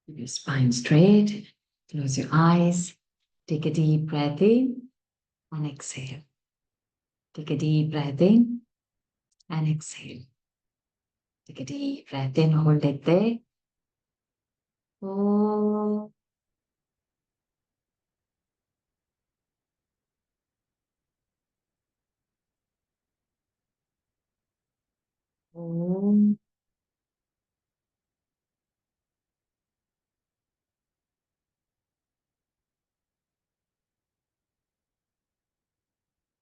Keep your spine straight. Close your eyes. Take a deep breath in and exhale. Take a deep breath in and exhale. Take a deep breath in, hold it there. Oh, oh,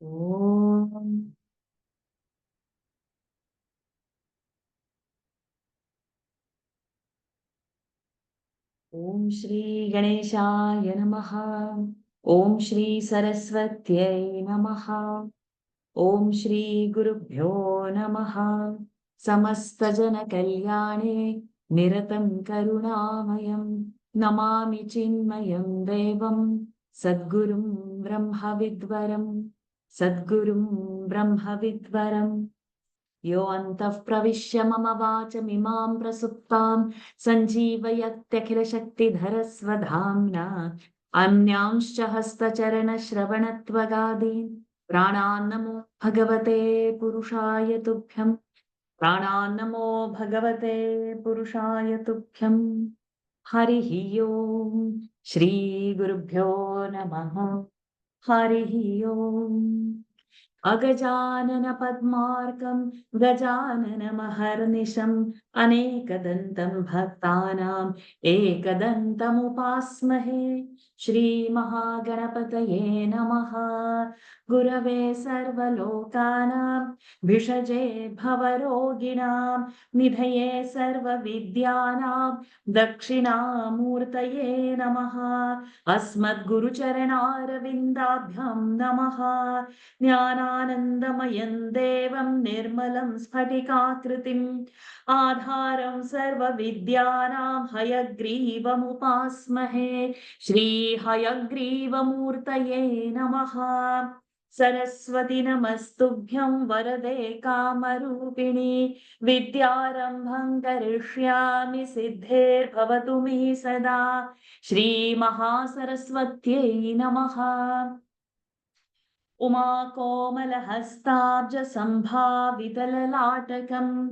oh. ॐ श्री गणेशाय नमः। ॐ श्री सरस्वत्यै नमः। ॐ श्री गुरुभ्यो नमः। समस्तजनकल्याणे निरतं करुणामयं नमामि चिन्मयं देवं सद्गुरुं ब्रह्मविद्वरं सद्गुरुं ब्रह्मविद्वरम्। यो अन्तः प्रविश्य मम वाचमिमां प्रसुप्तां सञ्जीवयत्यखिलशक्तिधरस्वधाम्ना अन्यांश्च हस्तचरणश्रवणत्वगादीन् प्राणान्नमो भगवते पुरुषाय तुभ्यं प्राणान्नमो भगवते पुरुषाय तुभ्यं। हरिः ओम् श्रीगुरुभ्यो नमः। हरिः ओम्। अगजानन पद्मार्कं गजाननमहर्निशम् अनेकदन्तं भक्तानाम् एकदन्तमुपास्महे। श्रीमहागणपतये नमः। गुरवे सर्वलोकानां भिषजे भवरोगिणां निधये सर्वविद्यानां दक्षिणामूर्तये नमः। अस्मद्गुरुचरणारविन्दाभ्यां नमः। ज्ञानानन्दमयं देवं निर्मलं स्फटिकाकृतिम् आधारं सर्वविद्यानां हयग्रीवमुपास्महे। श्रीहयग्रीवमूर्तये नमः। सरस्वती नमस्तुभ्यं वरदे कामरूपिणि विद्यारम्भं करिष्यामि सिद्धेर्भवतु मे सदा। श्रीमहासरस्वत्यै नमः। उमाकोमलहस्ताब्जसम्भावितललाटकं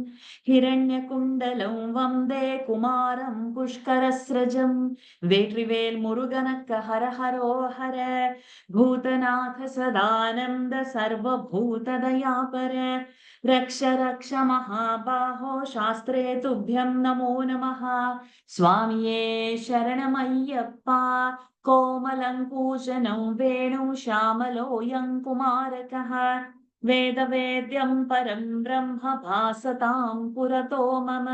हिरण्यकुण्डलं वन्दे कुमारं पुष्करस्रजं। वेट्रिवेल् मुरुगनक्क हर हरो हर भूतनाथ सदानन्द सर्वभूतदयापर रक्ष रक्ष महाबाहो शास्त्रे तुभ्यं नमो नमः। स्वामिये शरणमय्यप्पा कोमलङ्कूशनं वेणु श्यामलोऽयं कुमारकः वेदवेद्यं परं ब्रह्म भासतां पुरतो मम।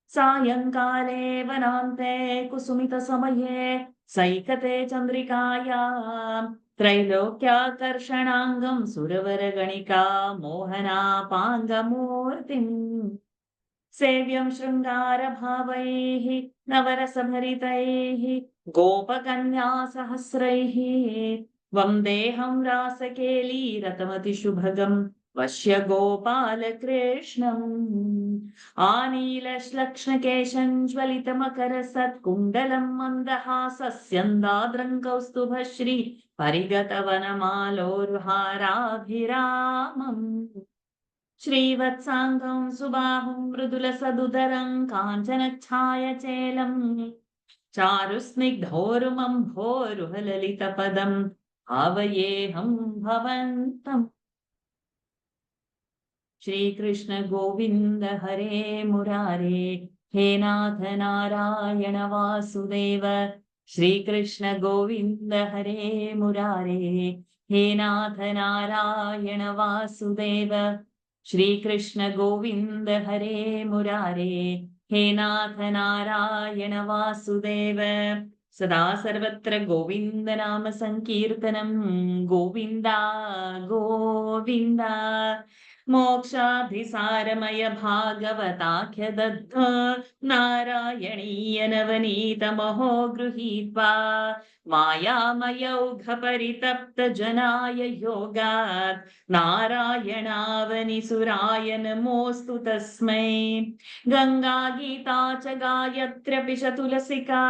सायङ्काले वनान्ते कुसुमितसमये सैकते चन्द्रिकायां त्रैलोक्याकर्षणाङ्गं सुरवरगणिका मोहनापाङ्गमूर्तिम् सेव्यं शृङ्गारभावैः नवरसभरितैः गोपकन्यासहस्रैः वन्देऽहं रासकेलीरतमतिशुभगं वश्य गोपालकृष्णम्। आनीलश्लक्ष्णकेशं ज्वलितमकरसत्कुण्डलं मन्दहासस्यन्दाद्रं कौस्तुभश्री परिगतवनमालोरुहाराभिरामम्। श्रीवत्साङ्गं सुबाहुं मृदुलसदुदरं काञ्चनच्छायचेलम् चारुस्निग्धोरुमम्भोरुहललितपदम् आवयेऽहं भवन्तम्। श्रीकृष्ण गोविन्द हरे मुरारे हे नाथ नारायण वासुदेव। श्रीकृष्ण गोविन्द हरे मुरारे हे नाथ नारायण वासुदेव। श्रीकृष्ण गोविन्द हरे मुरारे हे नाथ नारायण वासुदेव। सदा सर्वत्र गोविन्द नाम संकीर्तनं गोविन्दा गोविन्दा मोक्षाभिसारमय भागवताख्य दद्ध नारायणीय नवनीतमहो गृहीत्वा मायामयौघपरितप्त जनाय योगात् नारायणावनिसुराय नमोऽस्तु तस्मै। गंगा गीता च गायत्र्यपि च तुलसिका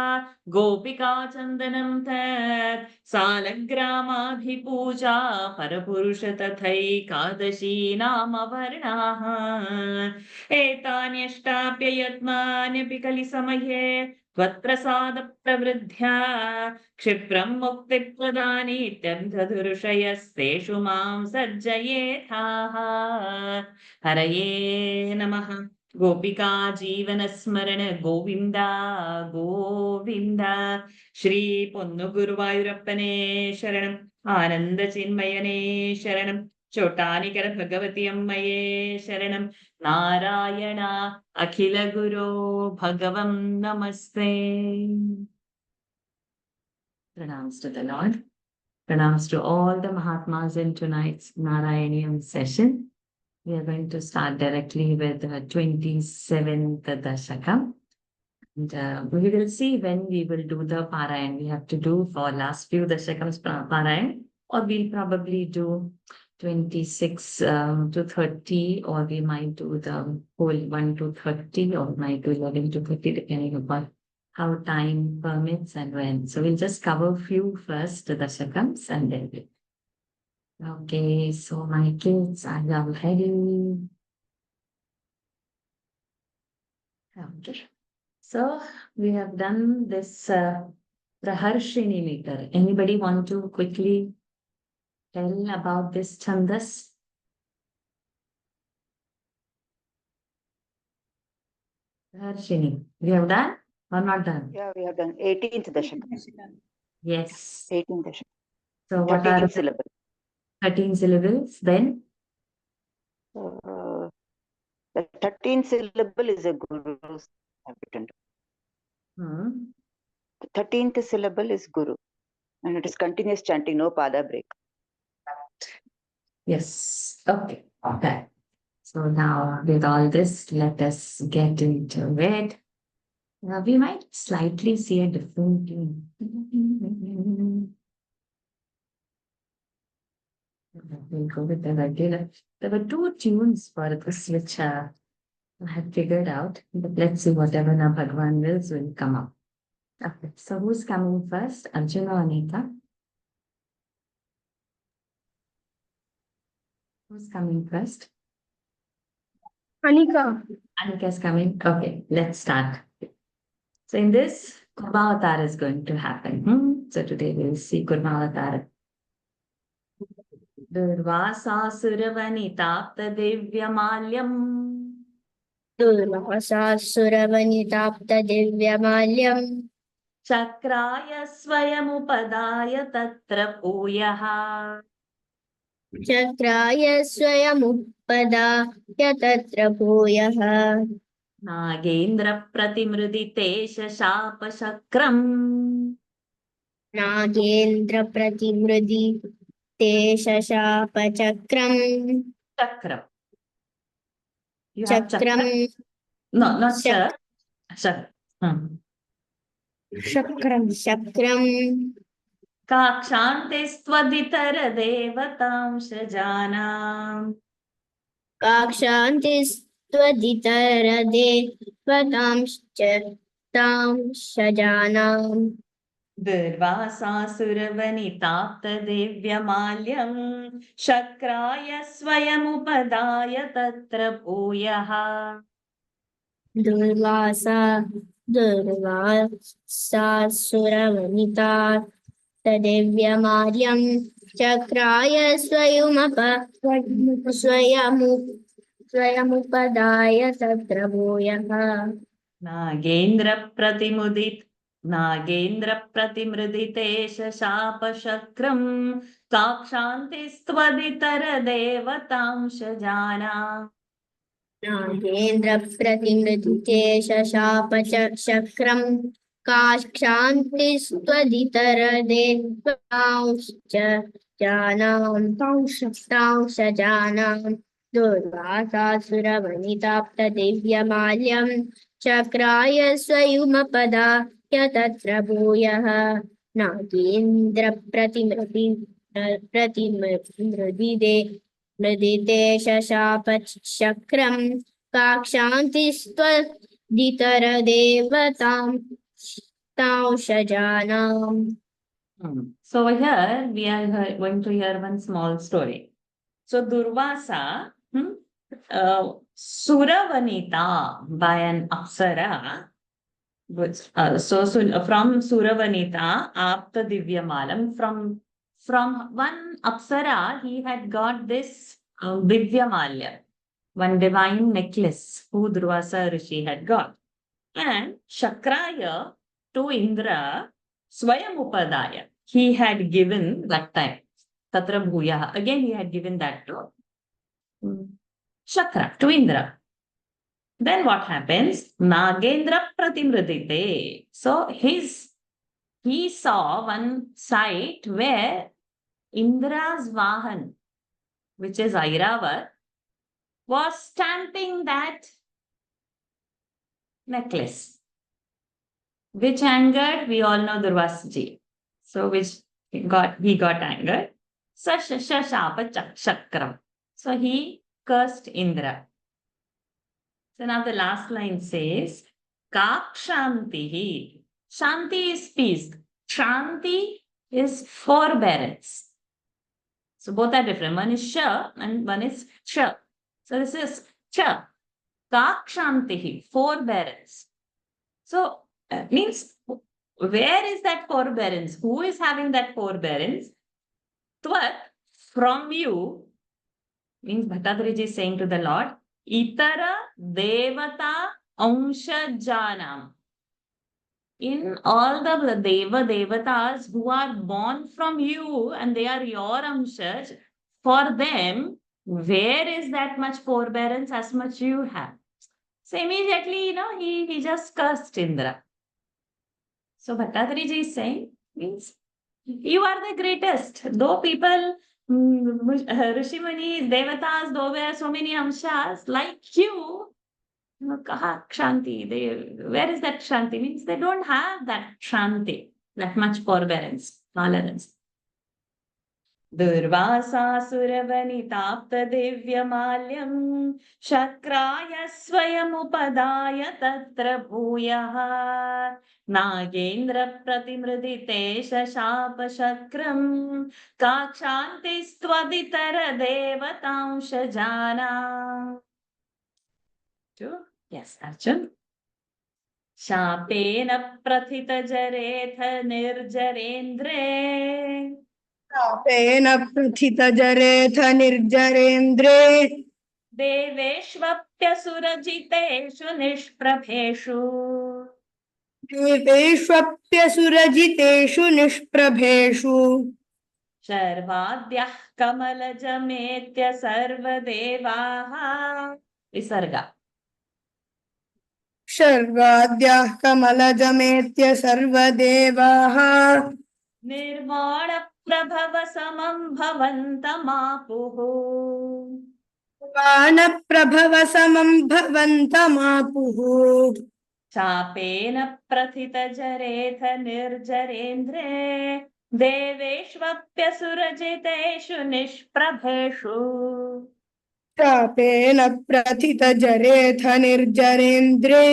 गोपिका चन्दनं तत् सालग्रामाभिपूजा परपुरुष तथैकादशी नाम वर्णाः एतान्यष्टाप्ययत्नान्यपि कलिसमये त्वत्प्रसादप्रवृद्ध्या क्षिप्रं मुक्तिप्रदानीत्यन्धदुर्षयस्तेषु मां सज्जयेथाः। हरये नमः। गोपिका जीवनस्मरण गोविन्द गोविन्द। श्री पोन्नुगुरुवायूरप्पने शरणम्। आनन्दचिन्मयने शरणम्। चोट्टानिकर भगवती अम्मये शरणम्। नारायण अखिल गुरो भगवं नमस्ते। Pranams to the Lord. Pranams to all the Mahatmas in tonight's Narayaniam session. We are going to start directly with the 27th Dashakam. And we will see when we will do the Parayan. We have to do for last few Dashakams Parayan, or we'll probably do 26 to 30, or we might do the whole 1 to 30, or might do 11 to 30, depending upon how time permits and when. So we'll just cover a few first Dashakams and then we'll. Okay, so my kids are now ready. Okay. So we have done this Praharshini meter. Anybody want to quickly tell about this Chandas? Praharshini. We have done or not done? Yeah, we have done 18th Dashakam. Yes. 18th Dashakam. So what are 13 the syllables. 13 syllables then? The 13th syllable is a Guru's habitant. The 13th syllable is Guru. And it is continuous chanting, no pada break. Yes. Okay. Okay. So now with all this, let us get into it. Now we might slightly see a different tune. We'll go with the regular. There were 2 tunes for this which I had figured out, but let's see whatever now Bhagwan wills will come up. Okay, so who's coming first? Arjuna or Anita? Who's coming first? Anika. Anika's coming. Okay, let's start. So in this, Kurmavatar is going to happen. So today we'll see Kurmavatar. Durvasasurvanitaptadivyamalyam Durvasasurvanitaptadivyamalyam Chakraya swayamupadaaya tatra bhuyah Chakraya swayamuppadaya tatra bhuyah Nagendra pratimruditesha shapashakram Nagendra pratimrudi Teshashapachakram Chakram. You have Chakram chakra? No, not chak. Chak. Chakram Kakshante stvaditara devatamshajana Kakshantistvaditaradevatamshajanam Durvasasurvanitaptadivyamalyam Shakraya swayamupadaaya tatra bhuyah Durvasasurvanita Tadivyamaryam Chakraya Swayamupadaya Tatra Bhuyah Nagendra pratimriditesha shapashakram Kakshante stvaditara devatamshajana Nagendra Pratimriditesha Shapachakram Kakshantistvaditara Devatamshajanam दुर्वासासुरवनिताप्तदिव्यमाल्यं चक्राय स्वयुमपदाय तत्र भूयः नागेन्द्रप्रतिमृदिते मृदिते शशाप चक्रं काक्षान्तिस्त्वदितरदेवतां तांशजानाम्. So here we are going to hear one small story. So Durvasa, Suravanita by an Apsara. From Suravanita, Apta Divyamalam, from one Apsara, he had got this Divyamalya, one divine necklace who Durvasa Rishi had got. And Shakraya to Indra, Swayam Upadaya, he had given that time. Tatra Bhuya, again he had given that to Shakra, to Indra. Then what happens? Nagendra Pratimridite. So he saw one sight where Indra's Vahan, which is Airavat, was stamping that necklace, which angered, we all know Durvasaji. So which he got angered. Shashapa Chakram. So he cursed Indra. So now the last line says, Kakshantihi. Shanti is peace. Shanti is forbearance. So both are different. One is Sha and one is Cha. So this is Cha. Kakshantihi, forbearance. So means, where is that forbearance? Who is having that forbearance? Tvat, from you, means Bhattacharya is saying to the Lord, Itara Devata Amsha Janam. In all the Devatas who are born from you and they are your Amshas, for them, where is that much forbearance as much you have? So immediately, he just cursed Indra. So Bhattacharya is saying, means, you are the greatest. Though people, Rishi Munis, Devatas, though there are so many Amshas, like you, kaha Shanti. Where is that Shanti? Means they don't have that Shanti, that much forbearance, tolerance. Durvasasuravanitāptadivyamalyam Shakraya Swayamupadaya Tatra Bhuyaha Nagendra Pratimridite Shashapa Shakram Kakshantistvaditara Devatansha Jana. Yes, Arjun. Shapena Prathita Jaretha Nirjarendre तापेन प्रथितजरेथ निर्जरेन्द्रे देवेष्वप्यसुरजितेषु निष्प्रभेषु देवेष्वप्यसुरजितेषु निष्प्रभेषु शर्वाद्यः कमलजमेत्य सर्वदेवाः विसर्ग शर्वाद्याः कमलजमेत्य सर्वदेवाः निर्वाणप्रभवसमं भवन्तमापुः वानप्रभवसमं भवन्तमापुः चापेन प्रथितजरेथ निर्जरेन्द्रे देवेष्वप्यसुरजितेषु निष्प्रभेषु शापेन प्रथितजरेथ निर्जरेन्द्रे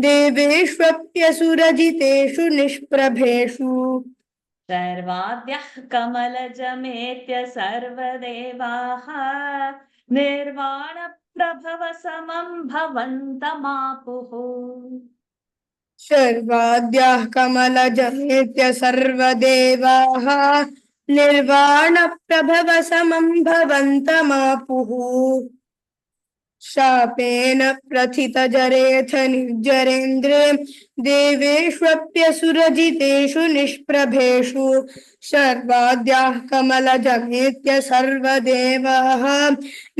देवेष्वप्यसुरजितेषु निष्प्रभेषु सर्वाद्यः कमलजमेत्य सर्वदेवाः निर्वाणप्रभवसमं भवन्तमापुः सर्वाद्याः कमलजमेत्य सर्वदेवाः निर्वाणप्रभवसमं भवन्तमापुः शापेन प्रथितजरेथ निर्जरेन्द्रे देवेष्वप्यसुरजितेषु निष्प्रभेषु सर्वाद्याः कमलजमेत्य सर्वदेवाः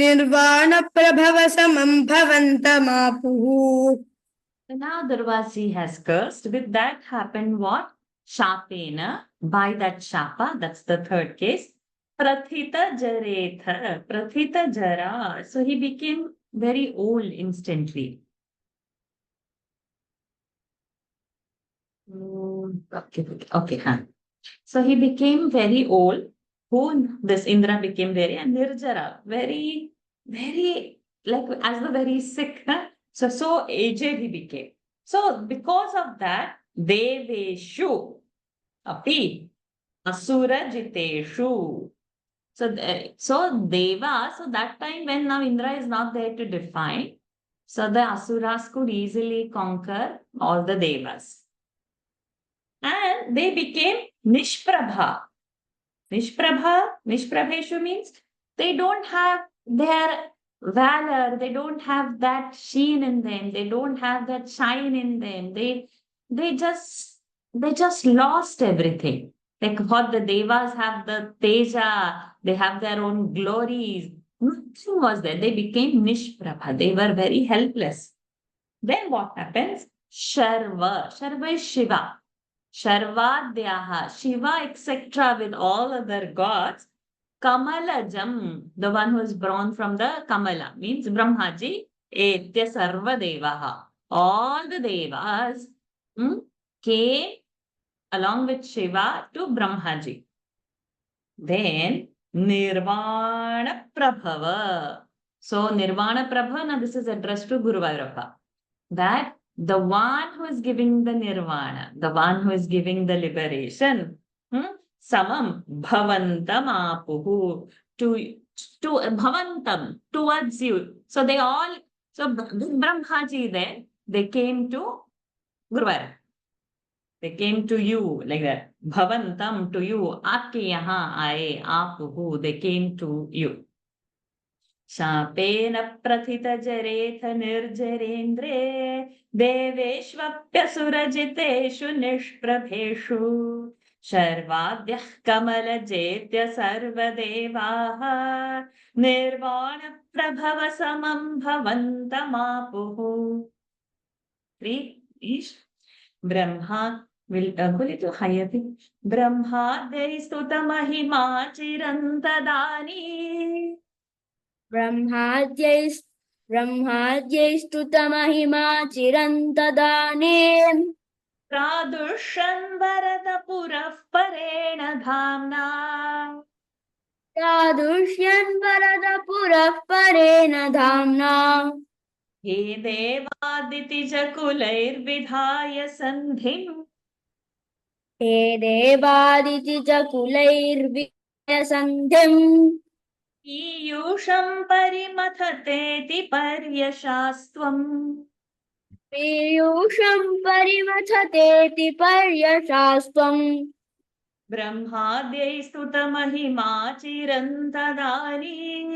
निर्वाणप्रभवसमं भवन्तमापुः. So now Durvasi has cursed. With that happened what? Shapena, by that shapa, that's the third case. Prathita Jaretha, Prathita Jara. So he became very old instantly. Okay. So he became very old. Who this Indra became very and Nirjara, very, like as the very sick. So aged he became. So because of that, Deveshu, Api, Asura Jiteshu. So Deva, so that time when now Indra is not there to define, so the Asuras could easily conquer all the Devas. And they became Nishprabha. Nishprabheshu means they don't have their valor, they don't have that sheen in them, they don't have that shine in them. They just lost everything. Like what the Devas have the Teja, they have their own glories. Nothing was there. They became Nishprabha. They were very helpless. Then what happens? Sharva. Sharva is Shiva. Sharvadhyaha, Shiva, etc., with all other gods. Kamalajam, the one who is born from the Kamala, means Brahmaji, Etya Sarva Devaha. All the Devas came along with Shiva to Brahmaji. Then Nirvana Prabhava. So Nirvana Prabhava, now this is addressed to Guru Vairappa. That the one who is giving the nirvana, the one who is giving the liberation, samam bhavantam apuhu, to bhavantam, towards you. So they all, so Brahmaji there, they came to Guruvara. They came to you like that. Bhavantam, to you. Aapke yahan aaye, apuhu, they came to you. शापेन प्रथित जरेथ निर्जरेन्द्रे देवेष्वप्यसुरजितेषु निष्प्रभेषु शर्वाद्यः कमलजेत्य सर्वदेवाः निर्वाणप्रभव समं भवन्तमापुः. Please, Brahma will go little higher. Brahmaद्यै स्तुतमहिमा चिरन्तदानी. ब्रह्माद्यैस्तुतमहिमा चिरन्तदानीम् प्रादुष्यन् वरदपुरः परेण धाम्ना. तादृश्यन् वरदपुरः परेण धाम्ना. हे देवादितिजकुलैर्विधाय सन्धिम्. हे देवादितिजकुलैर्विधाय सन्धिम्. पीयूषं परिमथतेति पर्यशास्त्वम्. पीयूषं परिमथतेति पर्यशास्त्वम्. ब्रह्माद्यै स्तुतमहिमा चिरन्तदानीम्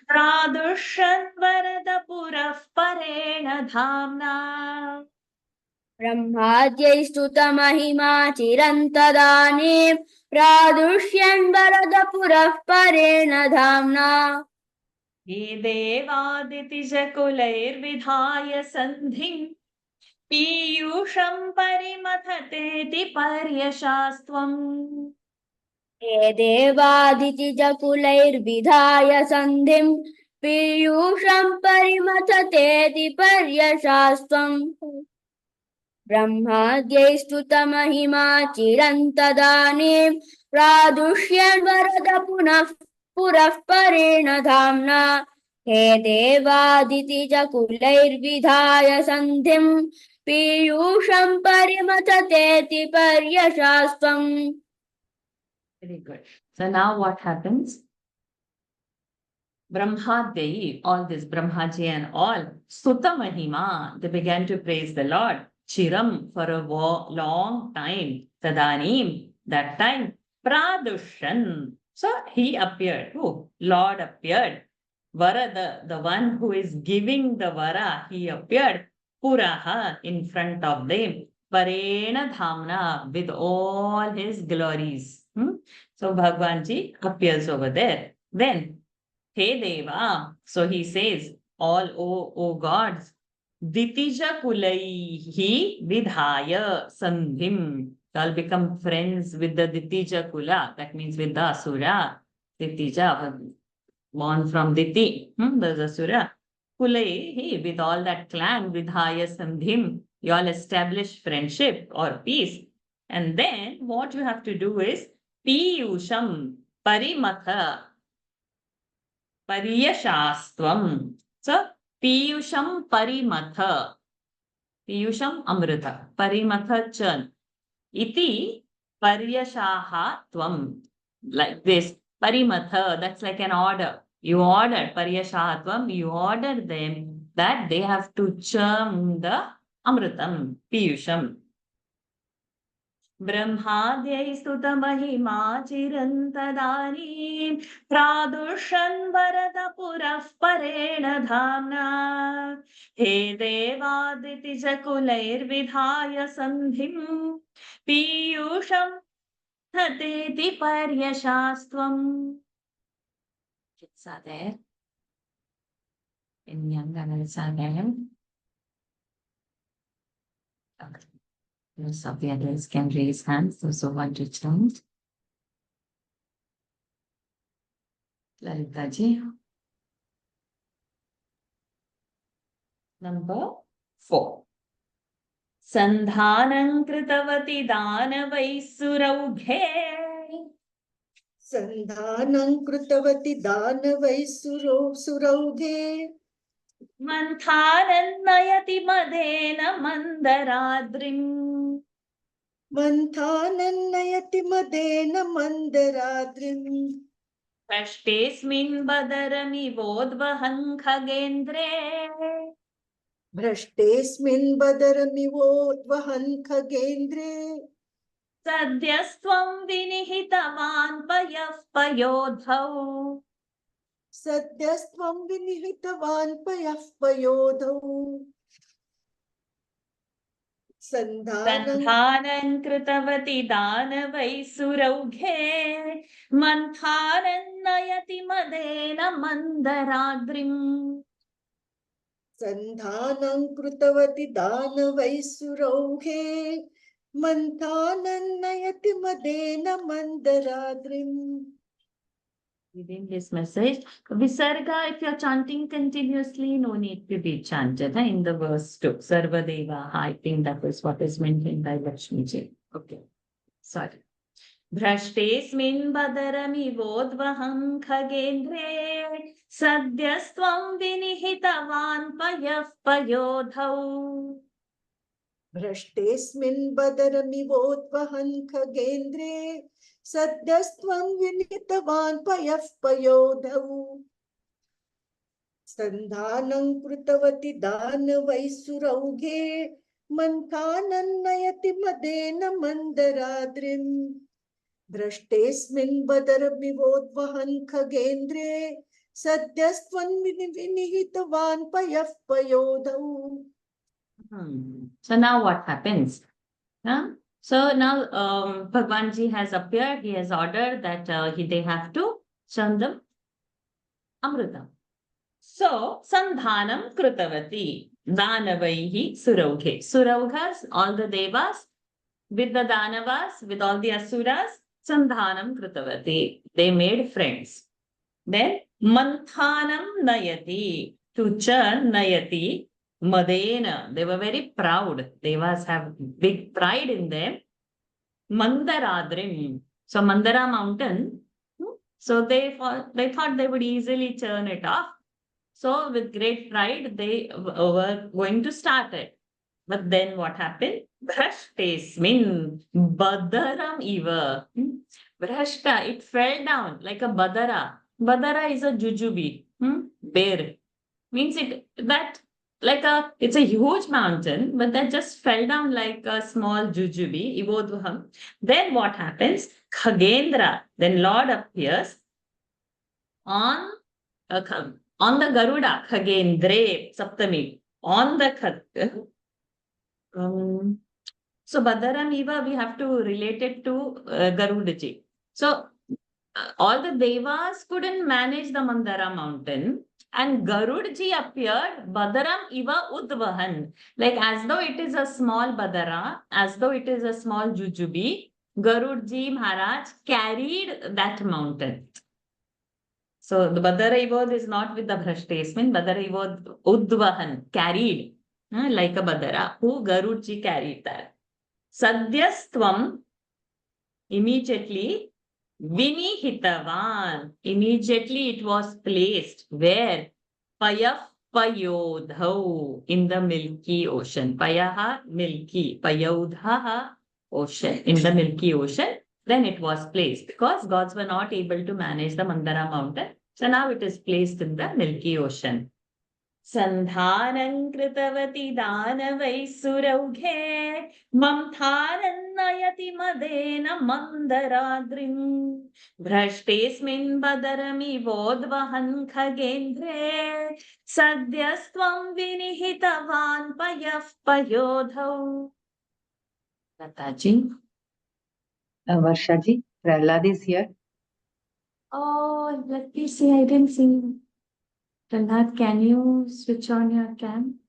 प्रादुष्यन् वरदपुरः परेण धाम्ना. ब्रह्माद्यैस्तुतमहिमा चिरन्तदानीम् प्रादुष्यन् वरदपुरः परेण धाम्ना. हे देवादितिजकुलैर्विधाय सन्धिम् पीयूषं परिमथतेति पर्यशास्त्वम्. हे देवादितिजकुलैर्विधाय सन्धिम् पीयूषं परिमथतेति पर्यशास्त्वम्. ब्रह्माद्यैस्तुतमहिमा चिरन्तदानीम् प्रादुष्यन् वरदपुरः परेण धाम्ना. हे देवादितिजकुलैर्विधाय सन्धिम् पीयूषं परिमथतेति पर्यशास्त्वम्. Very good. So now what happens? Brahmadeyi, all this Brahmaji and all, Sutta Mahima, they began to praise the Lord. Chiram, for a long time. Tadanim, that time. Pradushan. So he appeared. Who? Lord appeared. Vara, the one who is giving the Vara, he appeared. Puraha, in front of them. Parena Dhamna, with all his glories. So Bhagwanji appears over there. Then, He Deva, so he says, all O gods, Ditija Kulaihi Vidhaya Sandhim. All become friends with the Ditija Kula, that means with the Asura. Ditija, born from Diti, the Asura. Kulai, with all that clan, Vidhaya Sandhim, you all establish friendship or peace. And then what you have to do is Piyusham Parimatha Pariyashastvam. So Piyusham Parimatha. Piyusham Amrita. Parimatha Chan. Iti Paryashaha Tvam. Like this. Parimatha, that's like an order. You ordered Paryashahatvam, you ordered them that they have to churn the Amritam, Piyusham. Brahmadyai Stuta Mahima Chirantadani Pradushan Varada Puraf Parena Dhamna He Devaditi Jakulair Vidhaya Sandhim Piyusham Tateti Paryashastvam. Kids are there. In young adults are there. Okay. Most of the adults can raise hands, those who want to chant. Lalita ji. Number 4. Sandhanam Kritavati Danavai Surauge. Sandhanam Krutavati Danavai Surauge. Manthanan Nayati Madena Mandaradrim. Manthanan Nayati Madena Mandaradrim. Prashtesmin Badarami Vodvahan Khagendre. Bhrashtesmin Badaramivo Dvahan Khagendre. Sadyastvam Vinihitavan Payaf Payodhau. Sadyastvam Vinihitavan Payaf Payodhau. Sandhanan Kritavati Danavai Surauge. Manthanan Nayati Madena Mandaradrim. Sandhanam Krutavati Danavai Surauge. Manthanan Nayati Madena Mandaradrim. Within this message, Visarga, if you're chanting continuously, no need to be chanted in the verse 2. Sarvadeva, I think that is what is mentioned by Lakshmi ji. Okay, sorry. Bhrashtesmin badarami vodvaham khagendre sadyastvam vinihitavan payaf payodhau. Bhrashtesmin Badaramivodvahan Khagendre. Sadyastvam Vinitavan Payaf Payodhau. Sandhanam Krutavati Danavai Surauge. Manthanan Nayati Madena Mandaradrim. Bhrashtesmin Badaramivodvahan Khagendre. Sadyastvam Vinihitavan Payaf Payodhau. So now what happens? So now Bhagwanji has appeared. He has ordered that they have to churn the Amrita. So Sandhanam Krutavati Danavaihi Surauge. Suraugas, all the devas, with the Danavas, with all the Asuras, Sandhanam Krutavati. They made friends. Then Manthanam Nayati. To churn Nayati. Madena, they were very proud. Devas have big pride in them. Mandaradrim. So Mandara mountain. So they thought they would easily churn it off. So with great pride, they were going to start it. But then what happened? Bhrashtesmin Badaram Eva. Bhrashta, it fell down like a Badara. Badara is a jujubi. Bear. Means it's a huge mountain, but that just fell down like a small jujubi, Ivodvaham. Then what happens? Khagendra, then Lord appears on the Garuda, Khagendre, Saptami, on the so Badaram Eva, we have to relate it to Garudaji. So all the devas couldn't manage the Mandara mountain. And Garudji appeared, Badaram Iva Udvahan, like as though it is a small Badara, as though it is a small Jujubi, Garudji Maharaj carried that mountain. So the Badaraivod is not with the Bhrashtesmin. Badaraivod Udvahan, carried, like a Badara, who Garudji carried that. Sadyastvam, immediately, Vinihitavan, immediately it was placed. Where? Payodhau, in the Milky Ocean. Payaha, Milky. Payodhaha, ocean, in the Milky Ocean. Then it was placed because gods were not able to manage the Mandara mountain. So now it is placed in the Milky Ocean. Sandhanam kritavati danavai surauge mamthanan nayati madena mandaradrim bhrashtesmin badarami vodvahan khagendre sadyastvam vinihitavan payaf payodhau. Lataji. Varshaji, Prahlad is here. Oh, let me see. I didn't see. Prahlad, can you switch on your cam?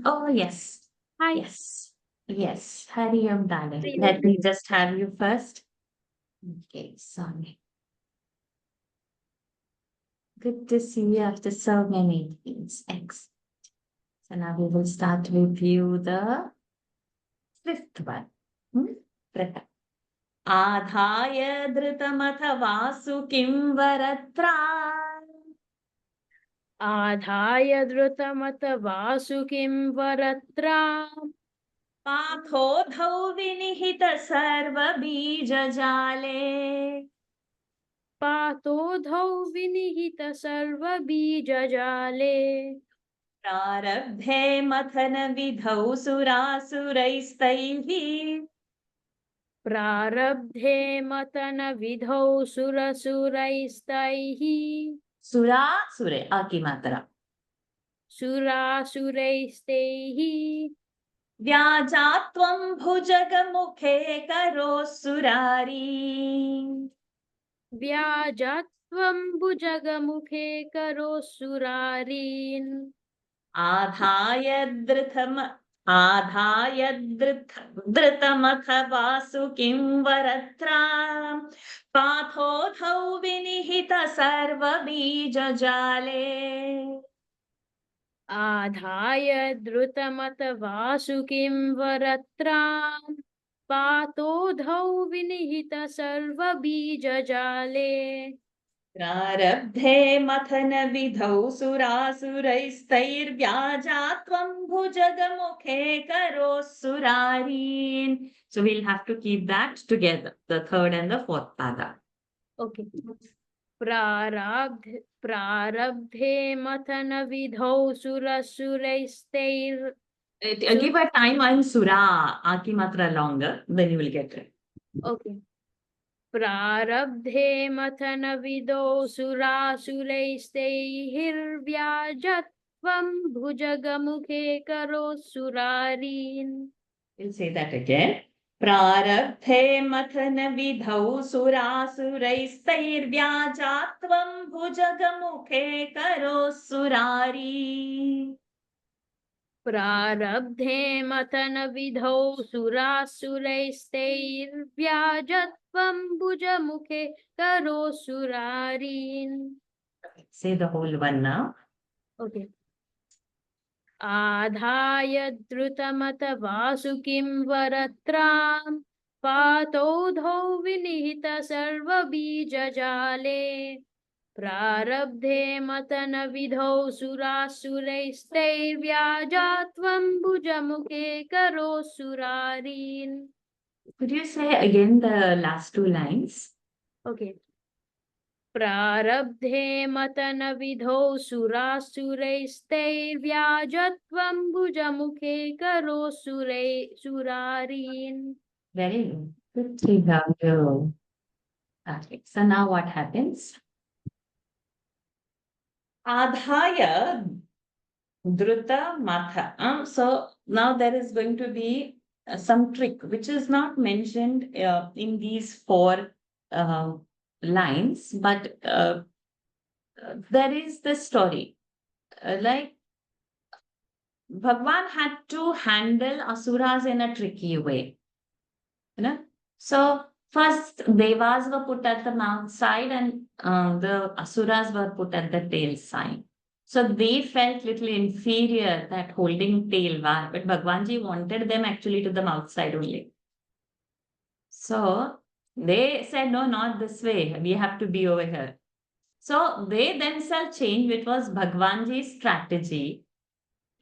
Oh, yes. Hi. Yes. Yes. Hariyam darling. See you. Let me just have you first. Okay, sorry. Good to see you after so many days. Excellent. So now we will start with you the fifth one. Prata. Adhaya dhritamata vasukim varatra. आधाय द्रुतमत वासुकिं वरत्रां पाथोधौ विनिहित सर्वबीजजाले पातोधौ विनिहित सर्वबीजजाले प्रारब्धे मथन विधौ सुरासुरैस्तैः प्रारब्धे मतन विधौ सुरसुरैस्तैः सुरासुरे आकी मात्रा सुरासुरैस्तैः व्याजात्वं भुजगमुखे करोऽसुरारी व्याजत्वं भुजगमुखे करोऽसुरारीन् आधाय धृतमथ वासुकिं वरत्रां पाथोधौ विनिहित सर्वबीजजाले आधाय द्रुतमत वासुकिं वरत्रां पातोधौ विनिहित सर्वबीजजाले प्रारब्धे मथन विधौ सुरासुरैस्तैर्व्याजात्वं भुजगमुखे करोऽसुरारीन्. So we'll have to keep that together, the third and the fourth pada. Okay. प्रारब्धे मथन विधौ सुरसुरैस्तैर् Give a time on sura, aki matra longer, then you will get it. Okay. प्रारब्धे मथन विधौ सुरासुरैस्तैर्व्याजत्वं भुजगमुखे करोऽसुरारीन्. We'll say that again. प्रारब्धे मथन विधौ सुरासुरैस्तैर्व्याजात्वं भुजगमुखे करोऽसुरारी. प्रारब्धे मथन विधौ सुरासुरैस्तैर्व्याजत्वं भुजमुखे करोऽसुरारीन्. Say the whole one now. Okay. आधाय द्रुतमत वासुकिं वरत्रां पातोधौ विनिहित सर्वबीजजाले प्रारब्धे मतन विधौ सुरासुरैस्तैर्व्याजात्वं भुजमुखे करोऽसुरारीन्. Could you say again the last two lines? Okay. प्रारब्धे मतन विधौ सुरासुरैस्तैर्व्याजत्वं भुजमुखे करोऽसुरारीन्. Very good. Good to hear you. Okay. So now what happens? Adhaya Druta Matha. So now there is going to be some trick which is not mentioned in these four lines, but there is this story. Like Bhagwan had to handle asuras in a tricky way. You know? So first Devas were put at the mouth side and the Asuras were put at the tail side. So they felt little inferior that holding tail var, but Bhagwanji wanted them actually to the mouth side only. So they said, no, not this way. We have to be over here. So they themselves changed, which was Bhagwanji's strategy.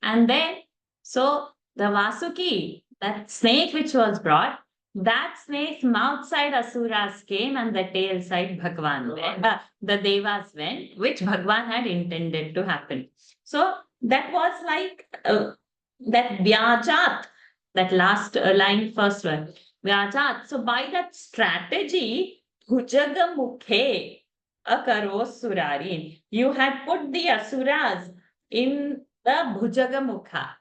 And then, so the Vasuki, that snake which was brought, that snake's mouth side Asuras came and the tail side Bhagwan went, the Devas went, which Bhagwan had intended to happen. So that was like that Vyajat, that last line, first one, Vyajat. So by that strategy, Bhujaga Mukhe Akaro Surari, you had put the Asuras in the Bhujaga Mukha.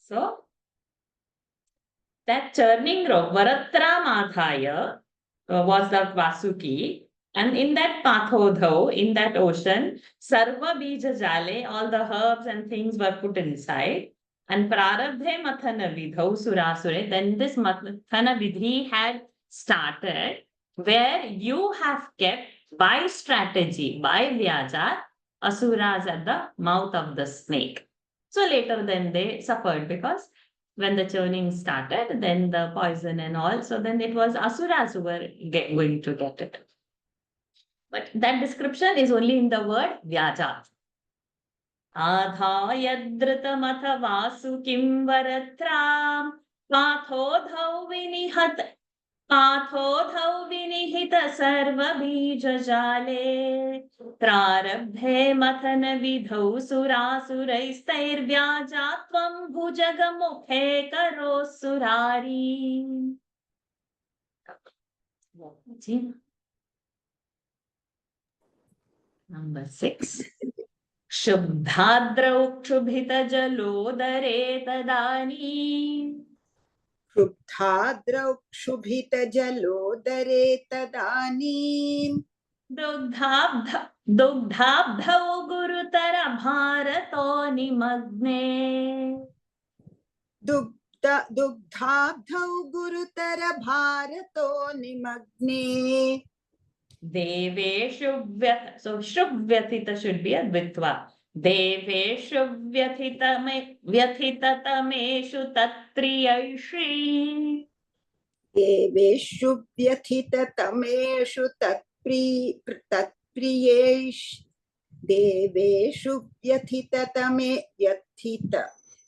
So that churning rope, Varatra Madhaya, was the Vasuki. And in that Pathodho, in that ocean, Sarva Bija Jale, all the herbs and things were put inside. And Prarabdhe Mathana Vidho Surasure, then this Mathana Vidhi had started, where you have kept by strategy, by Vyajat, Asuras at the mouth of the snake. So later then they suffered because when the churning started, then the poison and all, so then it was Asuras who were going to get it. But that description is only in the word Vyajat. Adhayadritamatha Vasukim Varatram Pathodhau Vinihat Pathodhau Vinihita Sarva Bija Jale Prarabdhe Mathana Vidhau Surasuraistain Vyajatvam Bhujaga Mukhe Karo Surari. Number 6. Shubhadrau Kshubhita Jalodare Tadani. क्षुब्धाद्रौ क्षुभितजलोदरे तदानीं दुग्धाब्धौ गुरुतर भारतो निमग्ने. दुग्धाब्धौ गुरुतर भारतो निमग्ने. Deveshu so Shubhyathita should be a Dvitva. Deveshu Vyathitatameshu Tatriyaishi. देवेषु व्यथिततमेषु तत्प्रियेषु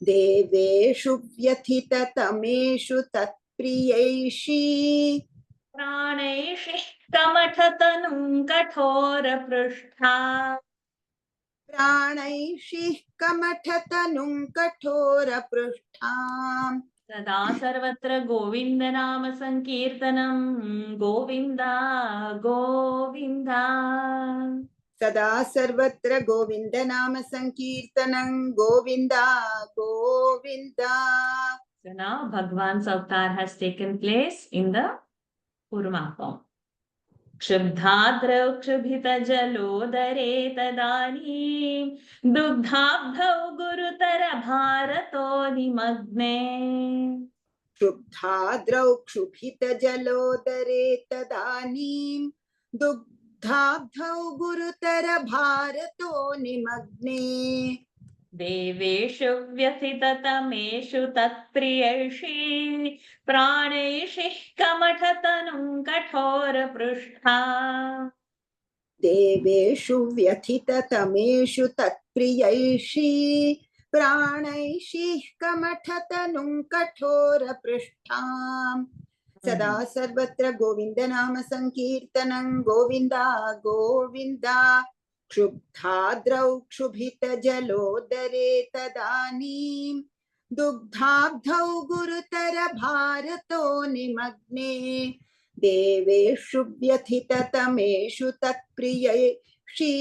देवेषु व्यथिततमेषु तत्प्रियैषि प्राणैषि कमठतनुं कठोरपृष्ठा. प्राणैषि कमठतनुं कठोरपृष्ठाम्. सदा सर्वत्र गोविन्द नाम संकीर्तनं गोविन्द गोविन्द. सदा सर्वत्र गोविन्द नाम संकीर्तनं Govinda Govinda. So now Bhagwan's avatar has taken place in the Kurma form. Kshubdhadrau kshubhita jalodare tadani dugdhabdhau gurutara bharato nimagne. क्षुब्धाद्रौ क्षुभितजलोदरे तदानीं दुग्धाब्धौ गुरुतरभारतो निमग्ने. देवेषु व्यथिततमेषु तत्प्रियैषि प्राणैषि कमठतनुं कठोरपृष्ठा. देवेषु व्यथिततमेषु तत्प्रियैषि प्राणैषि कमठतनुं कठोरपृष्ठाम्. सदा सर्वत्र गोविन्द नाम संकीर्तनं गोविन्द गोविन्द. क्षुब्धाद्रौ क्षुभितजलोदरे तदानीं दुग्धाब्धौ गुरुतरभारतो निमग्ने. देवेषु व्यथिततमेषु तत्प्रियैषि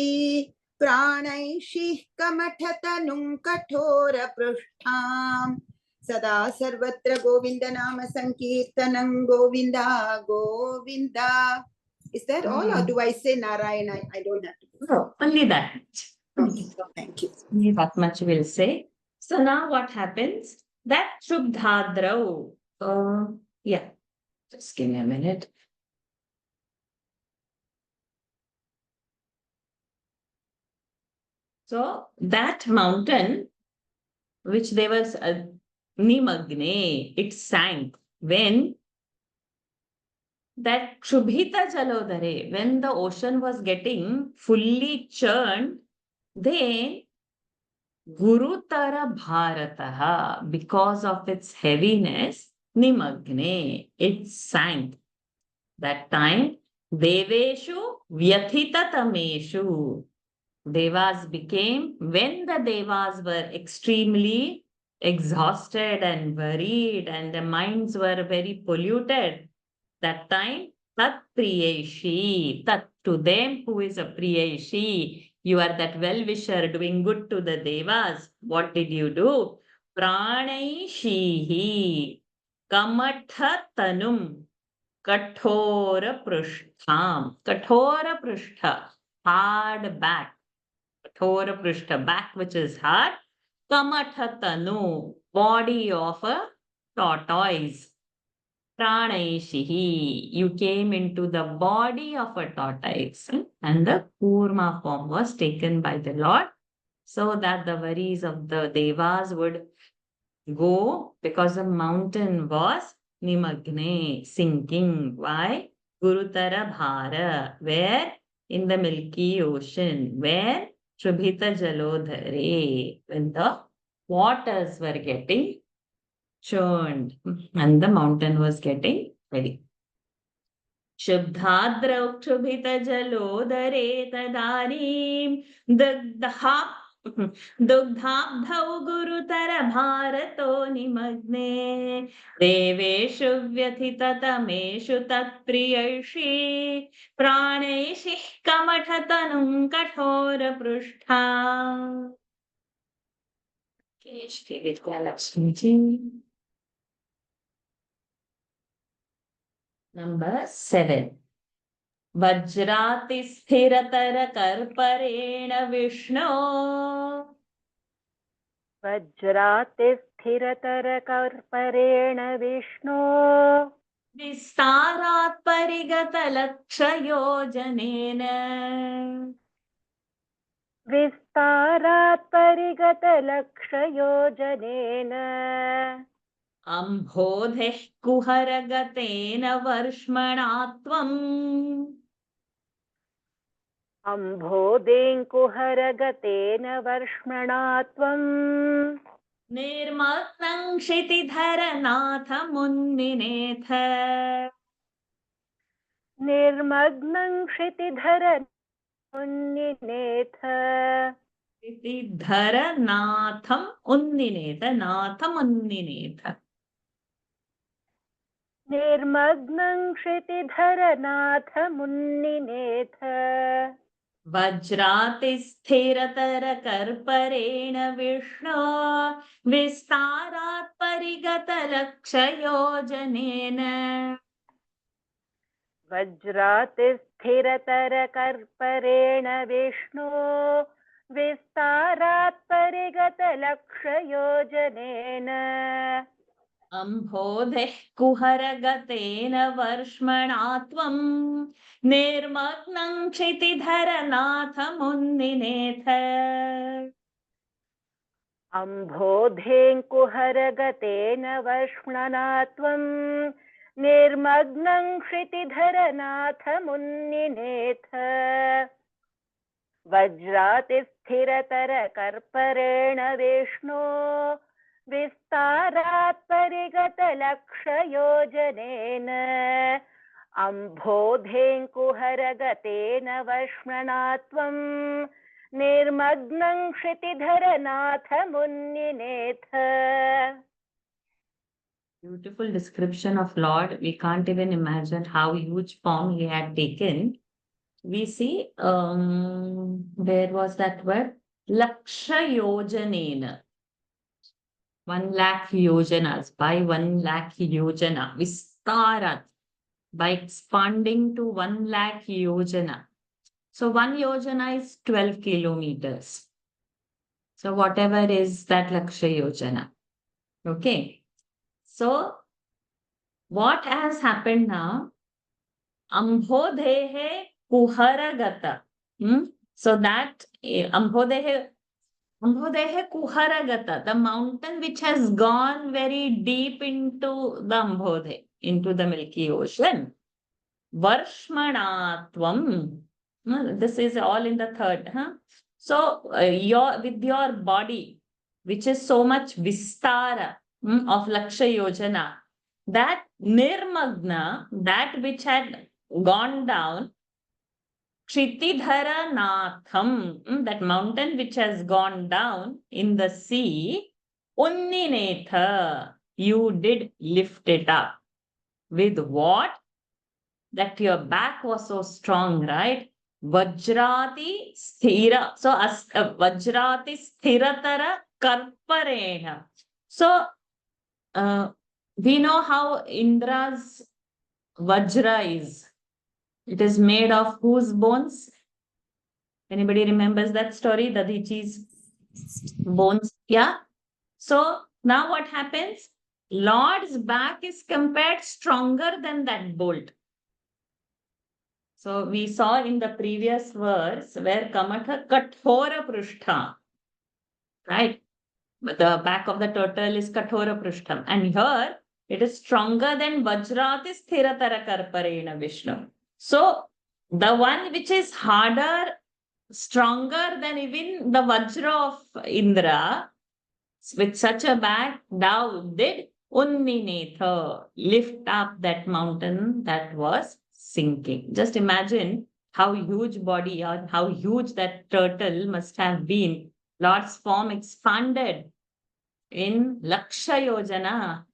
प्राणैषि कमठतनुं कठोरपृष्ठाम्. सदा सर्वत्र गोविन्द नाम संकीर्तनं Govinda Govinda. Is that all, or do I say Narayana? I don't have to. No, only that much. Okay, thank you. Only that much we'll say. So now what happens? That Shubhadrau, yeah. Just give me a minute. So that mountain, which there was a Nimagne, it sank when that Shubhita Jalodhare, when the ocean was getting fully churned, then Gurutara Bharataha, because of its heaviness, Nimagne, it sank. That time, Deveshu Vyathita Tameshu. Devas became, when the Devas were extremely exhausted and worried and their minds were very polluted, that time, Tat Priyeshi, Tat to them who is a Priyeshi, you are that well-wisher doing good to the Devas. What did you do? Pranaishihi, Kamatha Tanum, Kathora Prishtham, Kathora Prishtha, hard back. Kathora Prishta, back which is hard. Kamathatanu, body of a tortoise. Pranaishihi, you came into the body of a tortoise. And the Kurma form was taken by the Lord so that the worries of the Devas would go, because the mountain was Nimagne, sinking. Why? Gurutara Bhara, where? In the Milky Ocean, where? Shubhita Jalodhare, when the waters were getting churned and the mountain was getting ready. Shubhadrau Shubhita Jalodhare Tadanim Dagdha दुग्धाब्धौ गुरुतर भारतो निमग्ने देवेषु व्यथिततमेषु तत्प्रियैषी प्राणैषिः कमठतनुं कठोरपृष्ठा. Okay, Shri Vidyalakshmiji. Number 7. वज्राति स्थिरतर कर्परेण विष्णो वज्राति स्थिरतरकर्परेण विष्णो विस्तारात् परिगतलक्षयोजनेन विस्तारात् परिगतलक्षयोजनेन अम्भोधेः कुहरगतेन वर्ष्मणा त्वम् अम्भोदेङ्कुहरगतेन वर्ष्मणा त्वम् निर्मग्नं क्षितिधरनाथ मुन्निनेथ निर्मग्नं क्षितिधरमुन्निनेथ क्षितिधरनाथम् उन्निनेथ नाथमुन्निनेथ. निर्मग्नं क्षितिधरनाथमुन्निनेथ वज्राति स्थिरतर कर्परेण विष्णो विस्तारात् परिगतलक्षयोजनेन वज्राति स्थिरतरकर्परेण विष्णो विस्तारात् परिगतलक्षयोजनेन अम्भोधेः कुहरगतेन वर्ष्मणा त्वम् निर्मग्नं क्षितिधरनाथमुन्निनेथ. अम्भोधेङ्कुहरगतेन वर्ष्मणा त्वम् निर्मग्नं क्षितिधरनाथमुन्निनेथ वज्राति स्थिरतरकर्परेण विष्णो विस्तारात् परिगतलक्षयोजनेन अम्भोधेङ्कुहरगतेन वर्ष्मणा त्वम् निर्मग्नं क्षितिधरनाथमुन्निनेथ. Beautiful description of Lord. We can't even imagine how huge form he had taken. We see, where was that word? Laksha yojanena. 1 lakh yojanas, by 1 lakh yojana. Vistarat, by expanding to 1 lakh yojana. So 1 yojana is 12 kilometers. So whatever is that Laksha yojana. Okay. So what has happened now? Ambodhehe kuharagata. So that Ambodhehe kuharagata, the mountain which has gone very deep into the Ambodhe, into the Milky Ocean. Varshmanatvam. This is all in the third. So with your body, which is so much vistara of Laksha Yojana, that nirmagna, that which had gone down, Kshitidhara Natham, that mountain which has gone down in the sea, Unninetha, you did lift it up. With what? That your back was so strong, right? Vajrati sthira. So Vajrati sthiratara karparena. So we know how Indra's Vajra is. It is made of whose bones? Anybody remembers that story? Dadichi's bones. Yeah. So now what happens? Lord's back is compared stronger than that bolt. So we saw in the previous verse where Kamatha Kathora Prushtha, right? The back of the turtle is Kathora Prustham. And here it is stronger than Vajrati Sthiratara Karparena Vishnu. So the one which is harder, stronger than even the Vajra of Indra, with such a back, thou did Unninetha, lift up that mountain that was sinking. Just imagine how huge body or how huge that turtle must have been. Lord's form expanded in Laksha Yojana,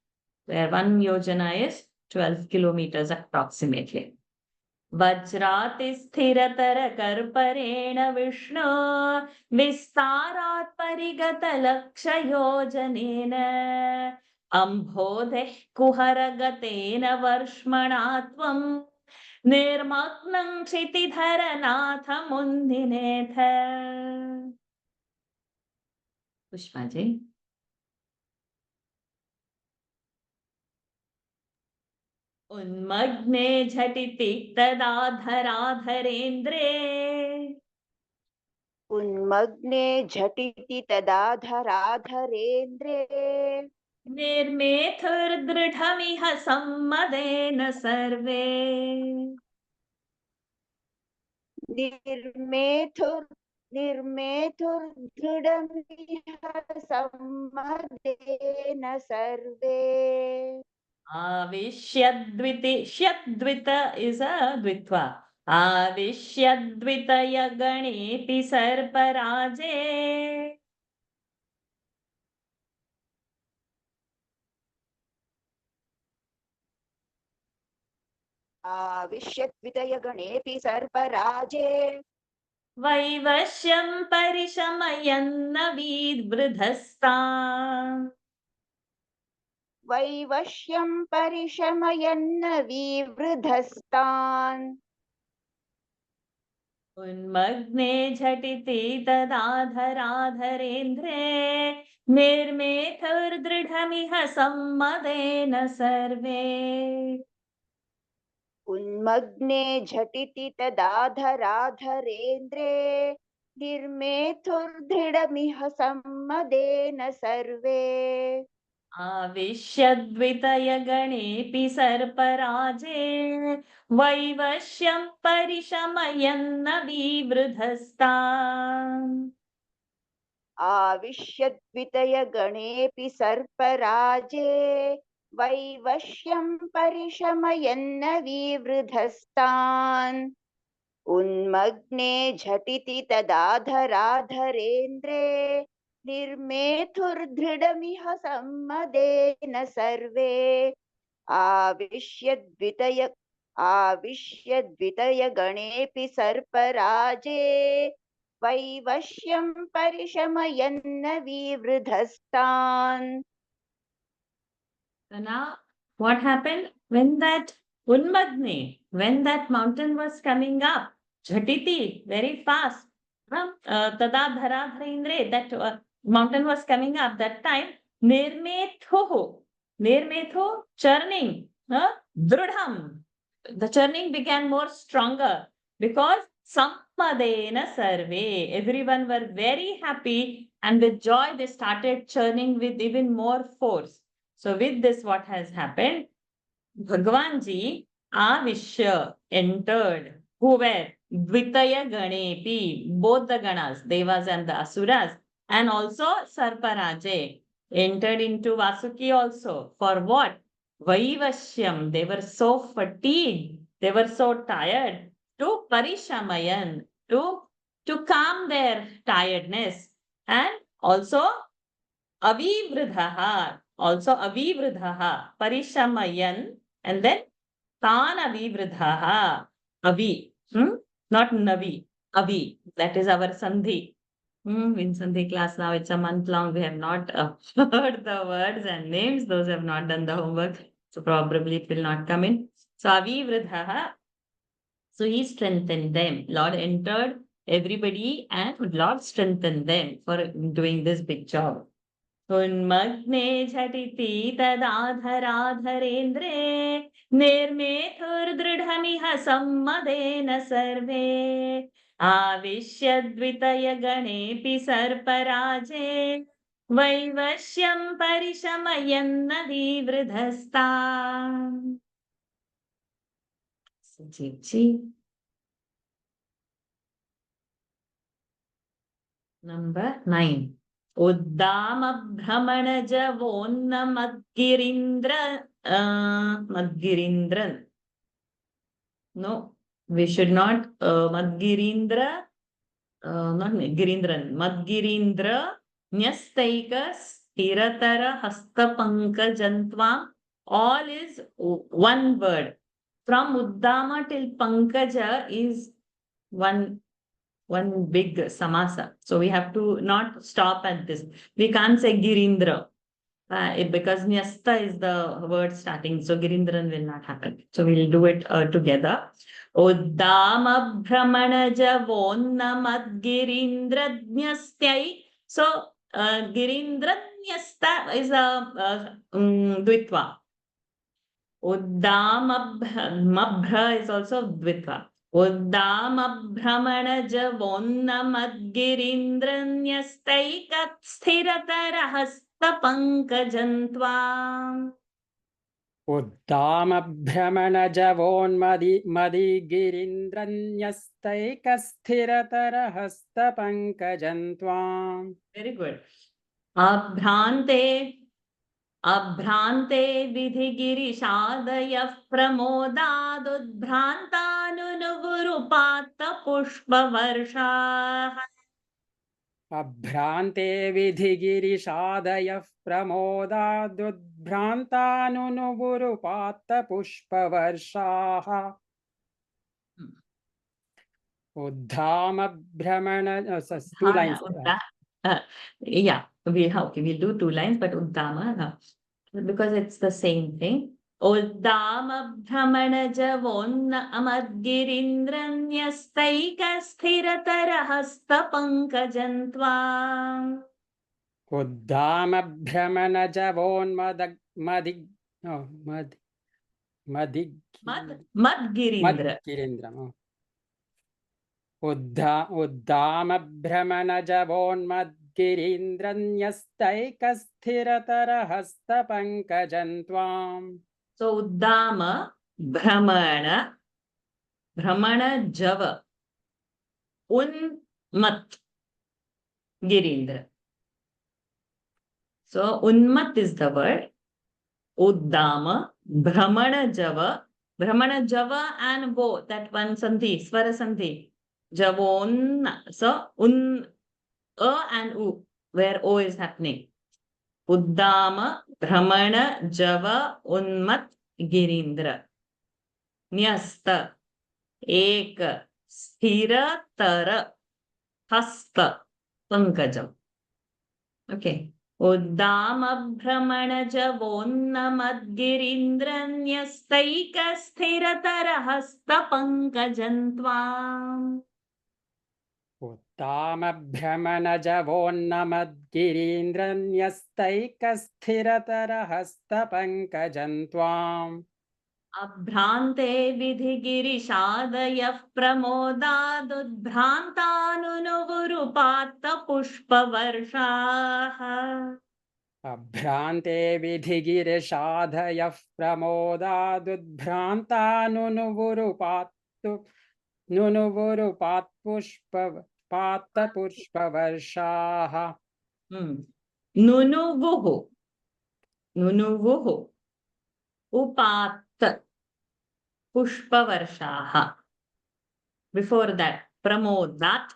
where 1 yojana is 12 kilometers approximately. Vajrati sthiratara karparena Vishnu vistarat parigata laksha yojanena ambodeh kuharagatena varshmanatvam nirmagnam kshitidharanatha mundinetha. Pushpaji. उन्मग्ने झटिति तदा धराधरेन्द्रे उन्मग्ने झटिति तदा धराधरेन्द्रे निर्मेथुर्दृढमिह सम्मदेन सर्वे निर्मेथुर्दृढमिह सम्मदेन सर्वे आविश्यद्विति ष्यद्वित is a द्वित्वा आविश्यद्वितय गणेति सर्पराजे आविश्यद्वितय गणेऽपि सर्पराजे वैवश्यं परिशमयन्न विवृधस्तान् वैवश्यं परिशमयन्न विवृधस्तान् उन्मग्ने झटिति तदा धराधरेन्द्रे निर्मेथुर्दृढमिह सम्मदेन सर्वे उन्मग्ने झटिति तदा धराधरेन्द्रे निर्मेथुर्दृढमिह सम्मदेन सर्वे आविश्यद्वितय गणेऽपि सर्पराजे वैवश्यं परिशमयन्न विवृधस्तान् आविश्यद्वितय गणेऽपि सर्पराजे वैवश्यं परिशमयन्न विवृधस्तान् उन्मग्ने झटिति तदा धराधरेन्द्रे निर्मेथुर्दृढमिह सम्मदेन सर्वे आविश्यद्वितय गणेऽपि सर्पराजे वैवश्यं परिशमयन्न विवृधस्तान्. So now what happened when that Unmagne, when that mountain was coming up, Jhatiti, very fast, Tada Dharadharindre, that mountain was coming up that time, Nirmetho, churning, Drudham. The churning began more stronger because Sampadena Sarve. Everyone were very happy and with joy they started churning with even more force. So with this, what has happened? Bhagwanji Avishya entered. Who were? Dvitaya Ganepi, both the Ganas, Devas and the Asuras, and also Sarparaje entered into Vasuki also. For what? Vaivashyam. They were so fatigued, they were so tired. To Parishamayan, to calm their tiredness, and also Avivridhaha, also Avivridhaha, Parishamayan, and then Tan Avivridhaha, Avi, not Navi, Avi, that is our Sandhi. In Sandhi class now, it's a month long. We have not heard the words and names. Those have not done the homework. So probably it will not come in. So Avivridhaha, so he strengthened them. Lord entered everybody and Lord strengthened them for doing this big job. उन्मग्ने झटिति तदाधराधरेन्द्रे निर्मेथुर्दृढमिह सम्मदेन सर्वे आविश्य द्वितय गणेऽपि सर्पराजे वैवश्यं परिशमयन्नदीवृधस्ता. Number 9. Madgirindran. No, we should not. Madgirindra, not Girindran. Madgirindra, Nyastaikas, Hiratara, Hastapankajantvam. All is one word. From Uddama till Pankaja is one big samasa. So we have to not stop at this. We can't say Girindra because Nyasta is the word starting. So Girindran will not happen. So we'll do it together. Uddama Brahmanaja Vonnamad Girindradnyastyai. So Girindradnyasta is a Dvitva. Uddamabhra is also Dvitva. Uddamabhramanajavonnamad-girindranyastaika sthiratarahastapangajantvam. उद्दामभ्रमणजवोन्मदिगिरिन्द्रन्यस्तैकस्थिरतरहस्तपङ्कजन्त्वाम्. Very good. अभ्रान्ते विधिगिरिशादयः प्रमोदादुद्भ्रान्तानुनुगुरुपात्तपुष्पवर्षाः. अभ्रान्ते विधिगिरिशादयः प्रमोदादुद्भ्रान्तानुनुगुरुपात्तपुष्पवर्षाः. उद्धामभ्रमण two lines. Yeah, we'll do 2 lines, but Uddama, because it's the same thing. Uddama Brahmanajavonna Amadgirindranyasthaika sthiratarahastapangajantvam. Madgirindra. उद्दामभ्रमणजवोन्मद्गिरीन्द्रन्यस्तैकस्थिरतरहस्तपङ्कजन्त्वाम्. So Uddama Brahmana Java Unmat Girindra. So Unmat is the word. Uddama Brahmana Java and Vo, that one sandhi, swara sandhi. Javon, so un, a and u, where o is happening. Uddama, Brahmana, Java, Unmat, Girindra. Nyasta, Ek, Sthira, Tara, Hasta, Pankajam. Okay. Uddama, Brahmana, Javonnamad-Girindranyasthaika, Sthira, Tara, Hasta, Pankajantvam. उद्दामभ्रमणजवोन्नमद्गिरीन्द्रन्यस्तैकस्थिरतरहस्तपङ्कजन्त्वाम्. अभ्रान्ते विधिगिरिशादयः प्रमोदादुद्भ्रान्तानुनुवुरुपात्त पुष्पवर्षाः अभ्रान्ते विधिगिरिशाधयः प्रमोदादुद्भ्रान्तानुनुवुरुपात्तु नुनुवुरुपात्पुष्पवर्षाः नुनुवुः नुनुवुः उपात्त पुष्पवर्षाः. Before that, pramodat,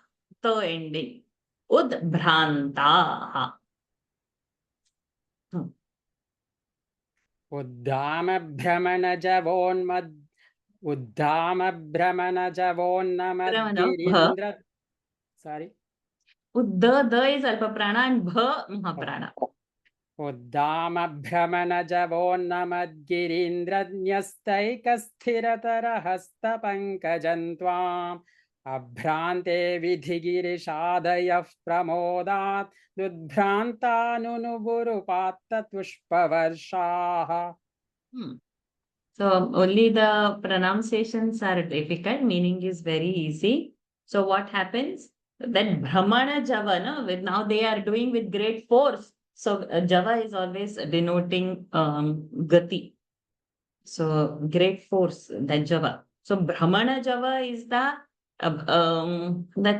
the ending. Udbhrantaha. उद्दामभ्रमणजवोन्मद्गिरीन्द्र sorry The is alpa prana and bha mahaprana. उद्दामभ्रमणजवोन्नमद्गिरीन्द्रन्यस्तैकस्थिरतरहस्तपङ्कजं त्वाम् अभ्रान्ते विधिगिरिशादयः प्रमोदात् दुद्भ्रान्तानुनुवुरुपात्तपुष्पवर्षाः. So only the pronunciations are difficult, meaning is very easy. So what happens? That Brahmana Java, no? Now they are doing with great force. So Java is always denoting Gati. So great force, that Java. So Brahmana Java is the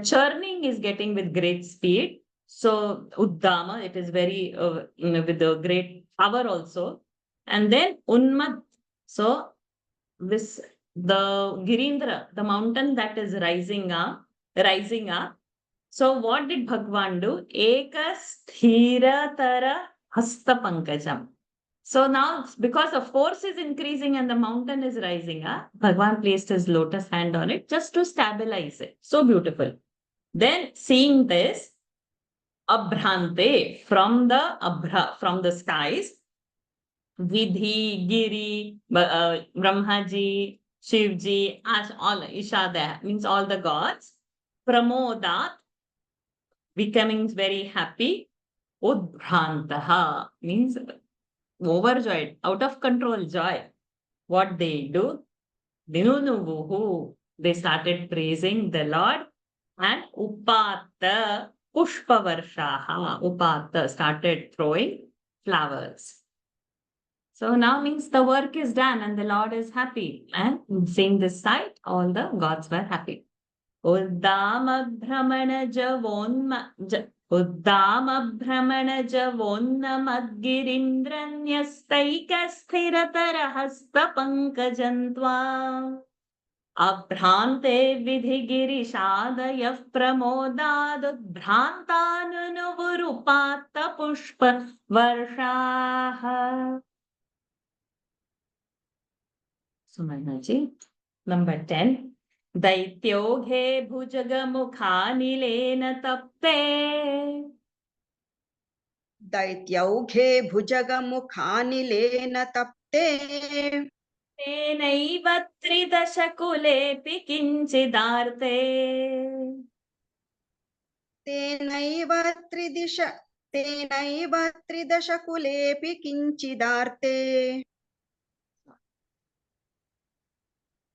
churning is getting with great speed. So Uddama, it is very with a great power also. And then Unmad. So this the Girindra, the mountain that is rising up. So what did Bhagwan do? Ekasthiratara hasta pankajam. So now because the force is increasing and the mountain is rising up, Bhagwan placed his lotus hand on it just to stabilize it. So beautiful. Then seeing this, Abhrante from the skies, Vidhi, Giri, Brahmaji, Shivji, all Ishada means all the gods. Pramodat, becoming very happy. Udbhrantaha means overjoyed, out of control joy. What they do? Dinunuvuhu, they started praising the Lord. And Upatta Pushpavarshaha, Upatta started throwing flowers. So now means the work is done and the Lord is happy. And seeing this sight, all the gods were happy. Uddamabhramanajavonnamad Abhrante vidigirishadayah pramodadudbhrantanunuvurupatta pushpa varshaha. Sumarnaji, number 10. Daityoghe bhujagamukhanilena tapte. Daityaughé bhujagamukhanilena tapte. Tenaiva tridashakulepi kinchidarte. Tenaiva tridashakulepi kinchidarte.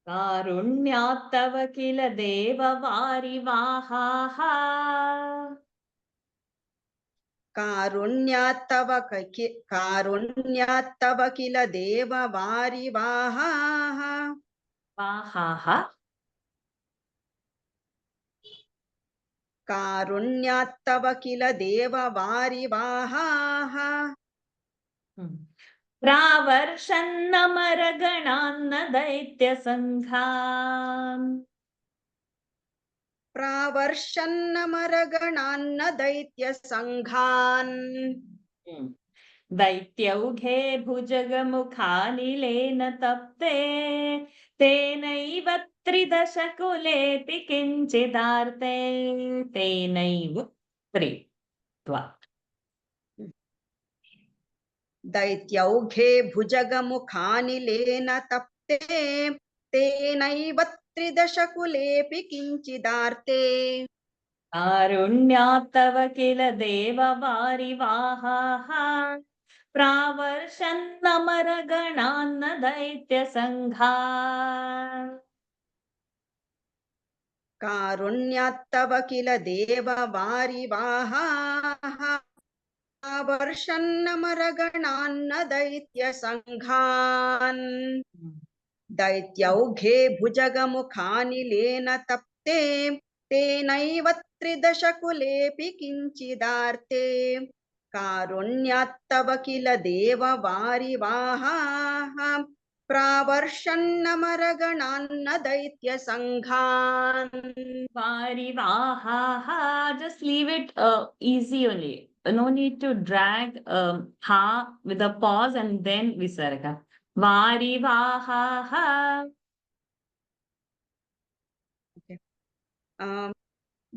Karunyatava kila deva varivahaha. Karunyatava kila deva varivahaha. Vahaha. Karunyatava kila deva varivahaha. Pravarshannamaragananna daitya sanghan. Pravarshannamaragananna daitya sanghan. Daityaughé bhujagamukhanilena tapte. Tenaiva tridashakulepi kinchidarte. Tenaiva tritva. Daityaughé bhujagamukhanilena tapte. Tenaiva tridashakulepi kinchidarte. Karunyatava kila deva varivahaha. Pravarshannamaragananna दैत्यसङ्घान् कारुण्यात्तव किल देव वारिवाहाः वर्षन्नमरगणान्न दैत्यसङ्घान् दैत्यौघे भुजगमुखानिलेन तप्ते तेनैव त्रिदशकुलेऽपि किञ्चिदार्ते कारुण्यात्तव किल देव वारिवाहाः प्रावर्षन्नमरगणान्न दैत्यसङ्घान् Varivahaha, just leave it easy only. No need to drag ha with a pause and then visarga. Varivahaha.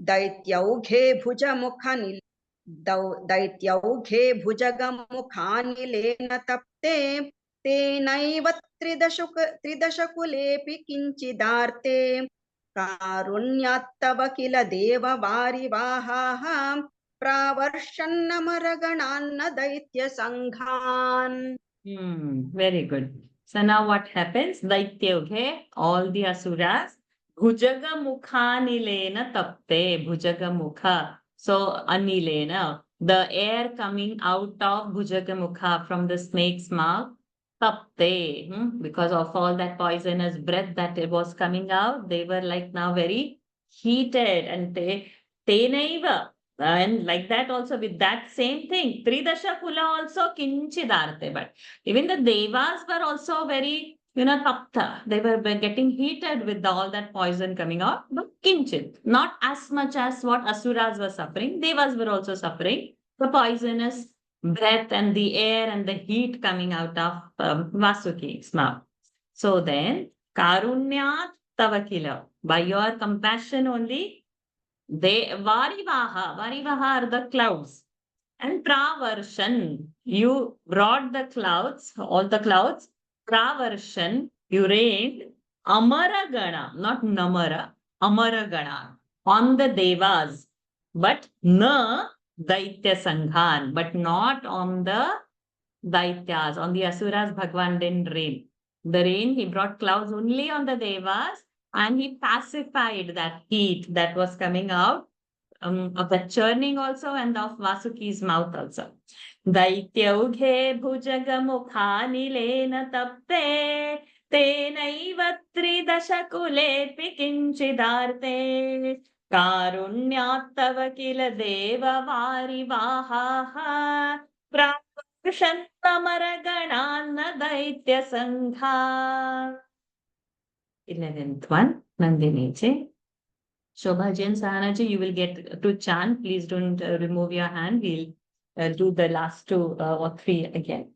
दैत्यौघे दैत्यौघे भुजगमुखानिलेन तप्ते तेनैव त्रिदशकुलेऽपि किञ्चिदार्ते कारुण्यात्तव किल देव वारिवाहाः प्रावर्षन्नमरगणान्न दैत्यसङ्घान्. Very good. So now what happens? Daityoghe, all the asuras, Bhujaga Mukhanilena tapte, Bhujaga Mukha. So Anilena, the air coming out of Bhujaga Mukha from the snake's mouth, tapte, because of all that poisonous breath that it was coming out, they were like now very heated and tenaiva. And like that also with that same thing, Tridasha Kula also kinchidarte, but even the devas were also very, tapta. They were getting heated with all that poison coming out, but kinchit, not as much as what asuras were suffering. Devas were also suffering the poisonous breath and the air and the heat coming out of Vasuki's mouth. So then, Karunyat Tavakila, by your compassion only, Varivaha are the clouds. And Pravarshan, you brought the clouds, all the clouds. Pravarshan, you rained Amaragana, not Namara, Amaragana, on the Devas, but na Daitya Sanghan, but not on the Daityas, on the Asuras, Bhagwan didn't rain. The rain, he brought clouds only on the Devas and he pacified that heat that was coming out of the churning also and of Vasuki's mouth also. Daityauge bhujagamukhanilena tapte tenaiva tridashakulepi kinchidarte karunyatava kila deva varivahaha prakushantamaragana daitya sangha. 11th one, Nandini ji. Shobha ji and Sahana ji, you will get to chant. Please don't remove your hand. We'll do the last two or three again.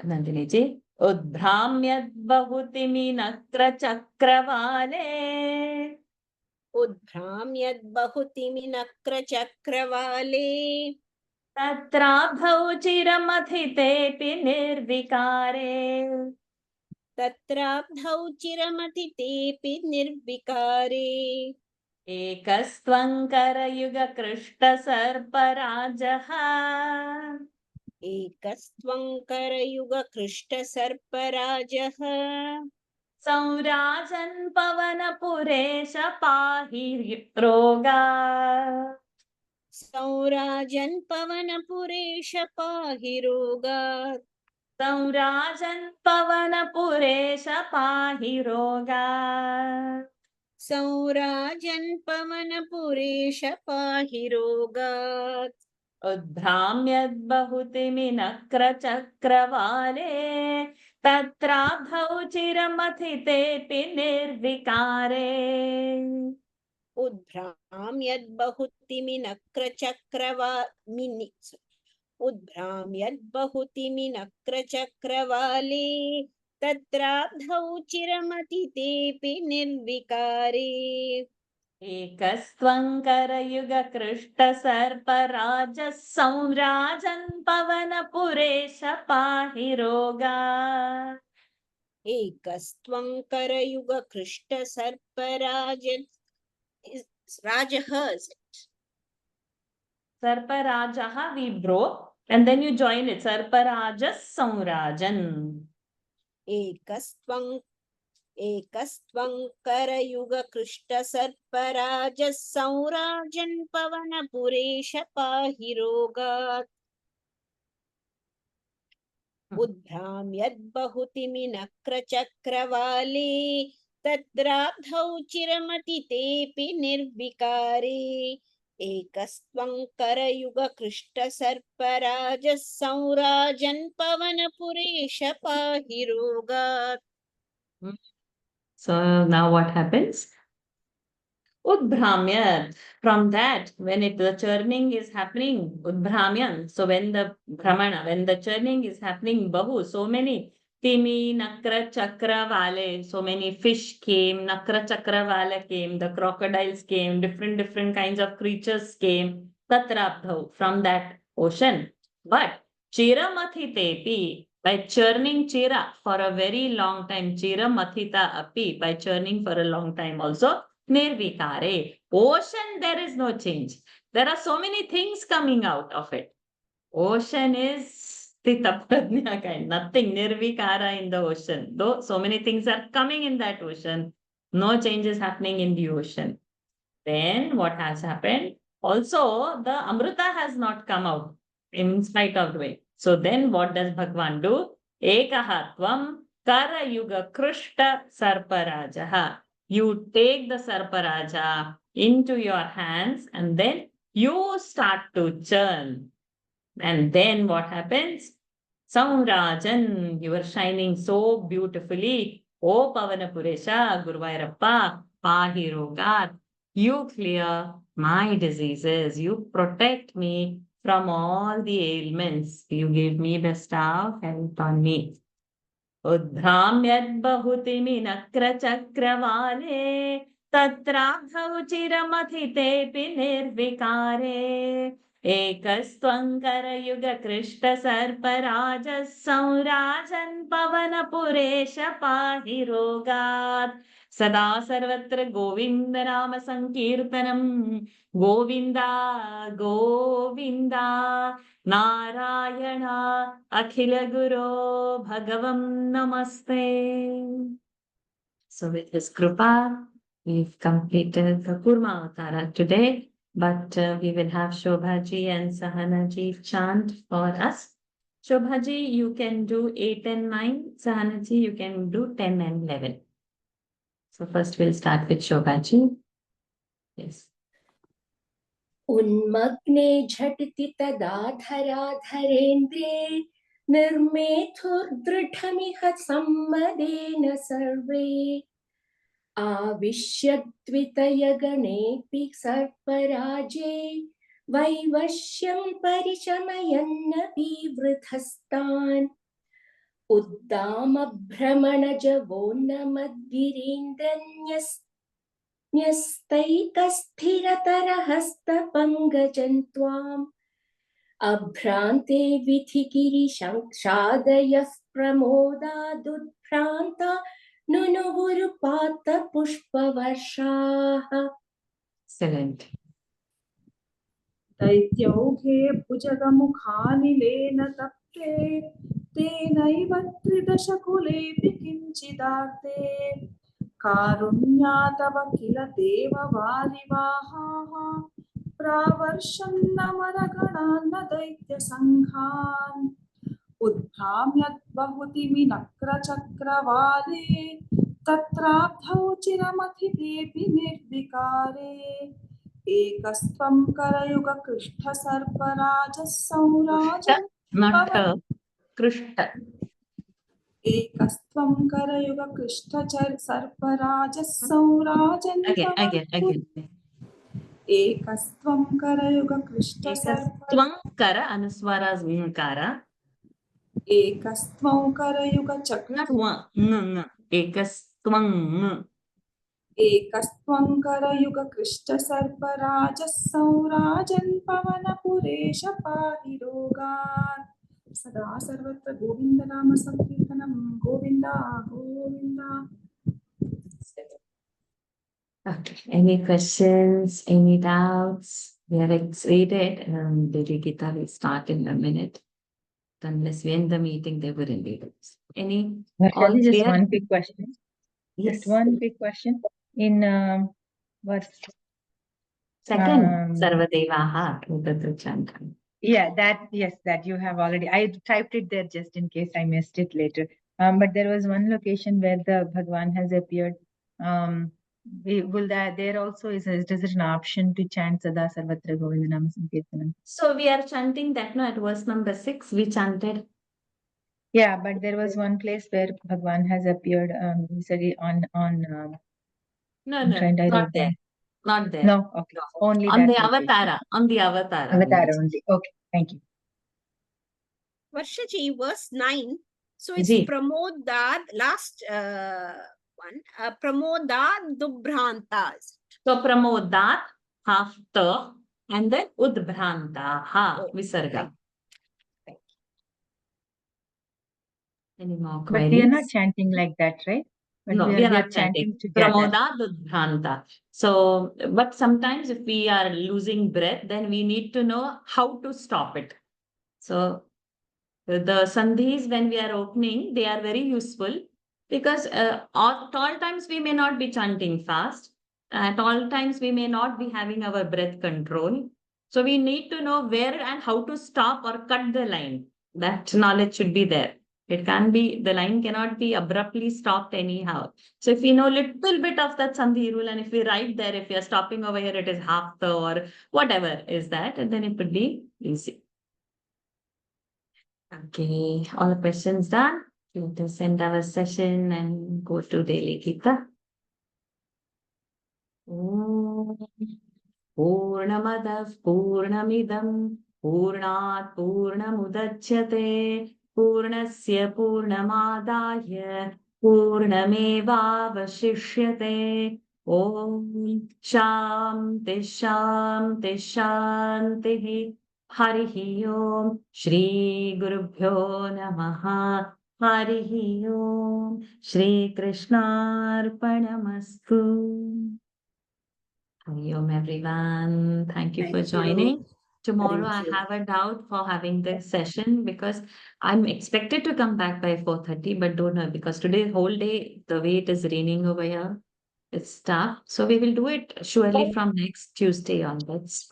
Nandini ji. Udbhramyad bahutimi nakra chakravale. उद्भ्राम्यद् बहुतिमिनक्रचक्रवाले Tatrabhau chiramadhitepi nirvikare. तत्राब्धौ चिरमतितेऽपि निर्विकारे एकस्त्वङ्करयुगकृष्टसर्पराजः एकस्त्वङ्करयुगकृष्टसर्पराजः संराजन् पवनपुरेश पाहि रोगात्. संराजन् पवनपुरेश पाहि रोगात् संराजन् पवनपुरेश पाहि रोगात्. संराजन् पवनपुरेश पाहि रोगात् उद्भ्राम्यद् बहुतिमिनक्रचक्रवाले तत्राब्धौ चिरमथितेऽपि निर्विकारे. उद्भ्राम्यद् बहुतिमिनक्रचक्रवाले तत्राब्धौ चिरमतितेऽपि निर्विकारे एकस्त्वङ्करयुगकृष्टसर्पराजः संराजन् पवनपुरेश पाहि रोगात्. एकस्त्वङ्करयुगकृष्टसर्पराजः Sarparajaha we broke and then you join it. Sarparajas Saurajan. एकस्त्वं करयुगकृष्टसर्पराजः संराजन् पवनपुरेश पाहि रोगात् उद्भ्राम्यद्बहुतिमिनक्रचक्रवाले तद्राब्धौ चिरमतितेऽपि निर्विकारे एकस्त्वं करयुगकृष्टसर्पराजः संराजन् पवनपुरेश पाहि रोगात्. So now what happens? Udbhramya. From that, when the churning is happening, Udbhramyan. So when the Brahmana, when the churning is happening, Bahu, so many Timi, Nakra, Chakra, Vale, so many fish came, Nakra, Chakra, Vale came, the crocodiles came, different kinds of creatures came, Tatrabdhav, from that ocean. But Chira Mathitepi, by churning Chira for a very long time, Chira Mathita Api, by churning for a long time also, Nirvikare. Ocean, there is no change. There are so many things coming out of it. Ocean is Stitapradnya kind, nothing Nirvikara in the ocean. Though so many things are coming in that ocean, no changes happening in the ocean. Then what has happened? Also, the Amrita has not come out in spite of the way. So then what does Bhagwan do? Ekahatvam Kara Yuga Krushta Sarparajaha. You take the Sarparaja into your hands and then you start to churn. And then what happens? Samrajan, you are shining so beautifully. O Pavanapuresha, Guruvairappa, Pahi Rogat, you clear my diseases. You protect me from all the ailments. You give me best of help on me. Udbhramyadbahutimi nakra chakravale tatrabdhau chiramatitepi nirvikare ekastvam karayuga krishta sarparajas saurajan pavanapuresha pahi rogat sada sarvatra govinda nama sankirtanam govinda govinda Narayana Akhila Guru Bhagavam Namaste. So with his Kripa, we've completed the Kurma Avatara today, but we will have Shobhaji and Sahanaji chant for us. Shobhaji, you can do 8 and 9. Sahanaji, you can do 10 and 11. So first we'll start with Shobhaji. Yes. उन्मग्ने झटिति तदा धराधरेन्द्रे निर्मेथुर्दृढमिह सम्मदेन सर्वे आविश्यद्वितयगणेऽपि सर्पराजे वैवश्यं परिशमयन्नपि वृथस्तान् न्यस्तैकस्थिरतरहस्तपङ्कजं त्वाम् अभ्रान्ते विधिगिरिशङ्क्षादयः प्रमोदादुद्भ्रान्ता नुनुवुरुपातपुष्पवर्षाः. Excellent. दैत्यौघे भुजगमुखानिलेन तप्ते तेनैव त्रिदशकुलेऽपि किञ्चिदार्ते कारुण्यातव किल देववारिवाहाः प्रावर्षन्नमरगणान्न दैत्यसङ्घान् उद्भ्राम्यद्बहुतिमिनक्रचक्रवाले तत्राब्धौ चिरमथितेऽपि निर्विकारे एकस्त्वं करयुगकृष्ठसर्पराजः संराजन् Not Krishna. एकस्त्वं करयुगकृष्ठसर्पराजः संराजन् Again. एकस्त्वं करयुगकृष्ठसर्प Kara Anuswara Zmkara. एकस्त्वं करयुगचक्र Not one. No. Ekastvang. एकस्त्वं करयुगकृष्ठसर्पराजः संराजन् पवनपुरेश पाहि रोगात् सदा सर्वत्र गोविन्दनाम संकीर्तनं Govinda Govinda. Okay. Any questions? Any doubts? We have exceeded. The Gita will start in a minute. Unless we end the meeting, there wouldn't be doubts. Any? Varshaji, just clear? one quick question. Yes. Just one quick question. In verse Second, Sarvadevaha Udatuchantam. yeah, that yes, that you have already. I typed it there just in case I missed it later. But there was one location where the Bhagwan has appeared. Will that there also is it an option to chant Sada Sarvatra Govindanama Sankirtanam? So we are chanting that now at verse number 6, we chanted. Yeah, but there was one place where Bhagwan has appeared. He said it on No, I'm no, trying to not write there. down. Not there. No, okay. Only On that the location. Avatara. On the Avatara. Avatar only. Okay, thank you. Varshaji, verse 9. So it's Ji. Pramodad, last one. Pramodad Dubhrantas. So Pramodat, half ta, and then Udbhranta, ha, Oh, Visarga. Thank Any more But queries? we are not chanting like that, right? But No, we are not chanting. together. Pramodat Udbhranta. So, but sometimes if we are losing breath, then we need to know how to stop it. So, the sandhis, when we are opening, they are very useful because at all times we may not be chanting fast. At all times we may not be having our breath control. So we need to know where and how to stop or cut the line. That knowledge should be there. It can be, the line cannot be abruptly stopped anyhow. So if we know little bit of that sandhi rule, and if we write there, if we are stopping over here, it is half the or whatever is that, and then it would be easy. Okay, all the questions done. Let us end our session and go to daily Gita. Purnamadav Purnamidam Purnat Purnamudachyate Purnasya Purnamadaya Purnamevavashishyate Om Shanti Shanti Shanti Harihi Om Shri Gurubhyo Namaha Harihi Om Shri Krishnarpanamastu. Hari Om everyone. Thank you for joining. Tomorrow I have a doubt for having this session because I'm expected to come back by 4:30, but don't know because today whole day, the way it is raining over here, it's tough. So we will do it surely from next Tuesday onwards.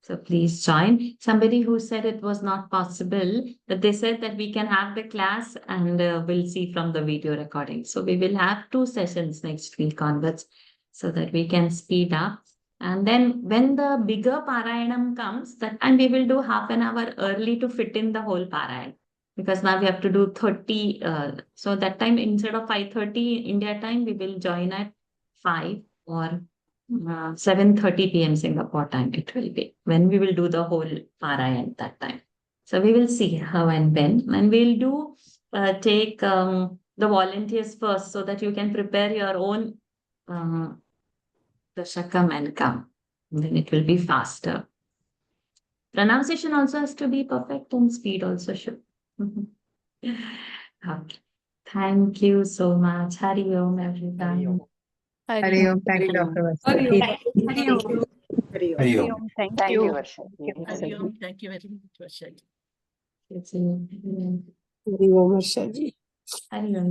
So please join. Somebody who said it was not possible, but they said that we can have the class and we'll see from the video recording. So we will have 2 sessions next week onwards so that we can speed up. And then when the bigger Parayanam comes, that time we will do half an hour early to fit in the whole Parayan. Because now we have to do 30. So that time instead of 5:30 India time, we will join at 5 or 7:30 p.m. Singapore time it will be when we will do the whole Parayan that time. So we will see how and when, and we'll do take the volunteers first so that you can prepare your own Dashakam and come. Then it will be faster. Pronunciation also has to be perfect and speed also should. Okay. Thank you so much. Hari Om everyone. Hari Om. Thank you, Dr. Vasu. Thank you, Varsha. Hari Om. Thank you very much, Varshaji. Hari Om, Varshaji. Hari Om.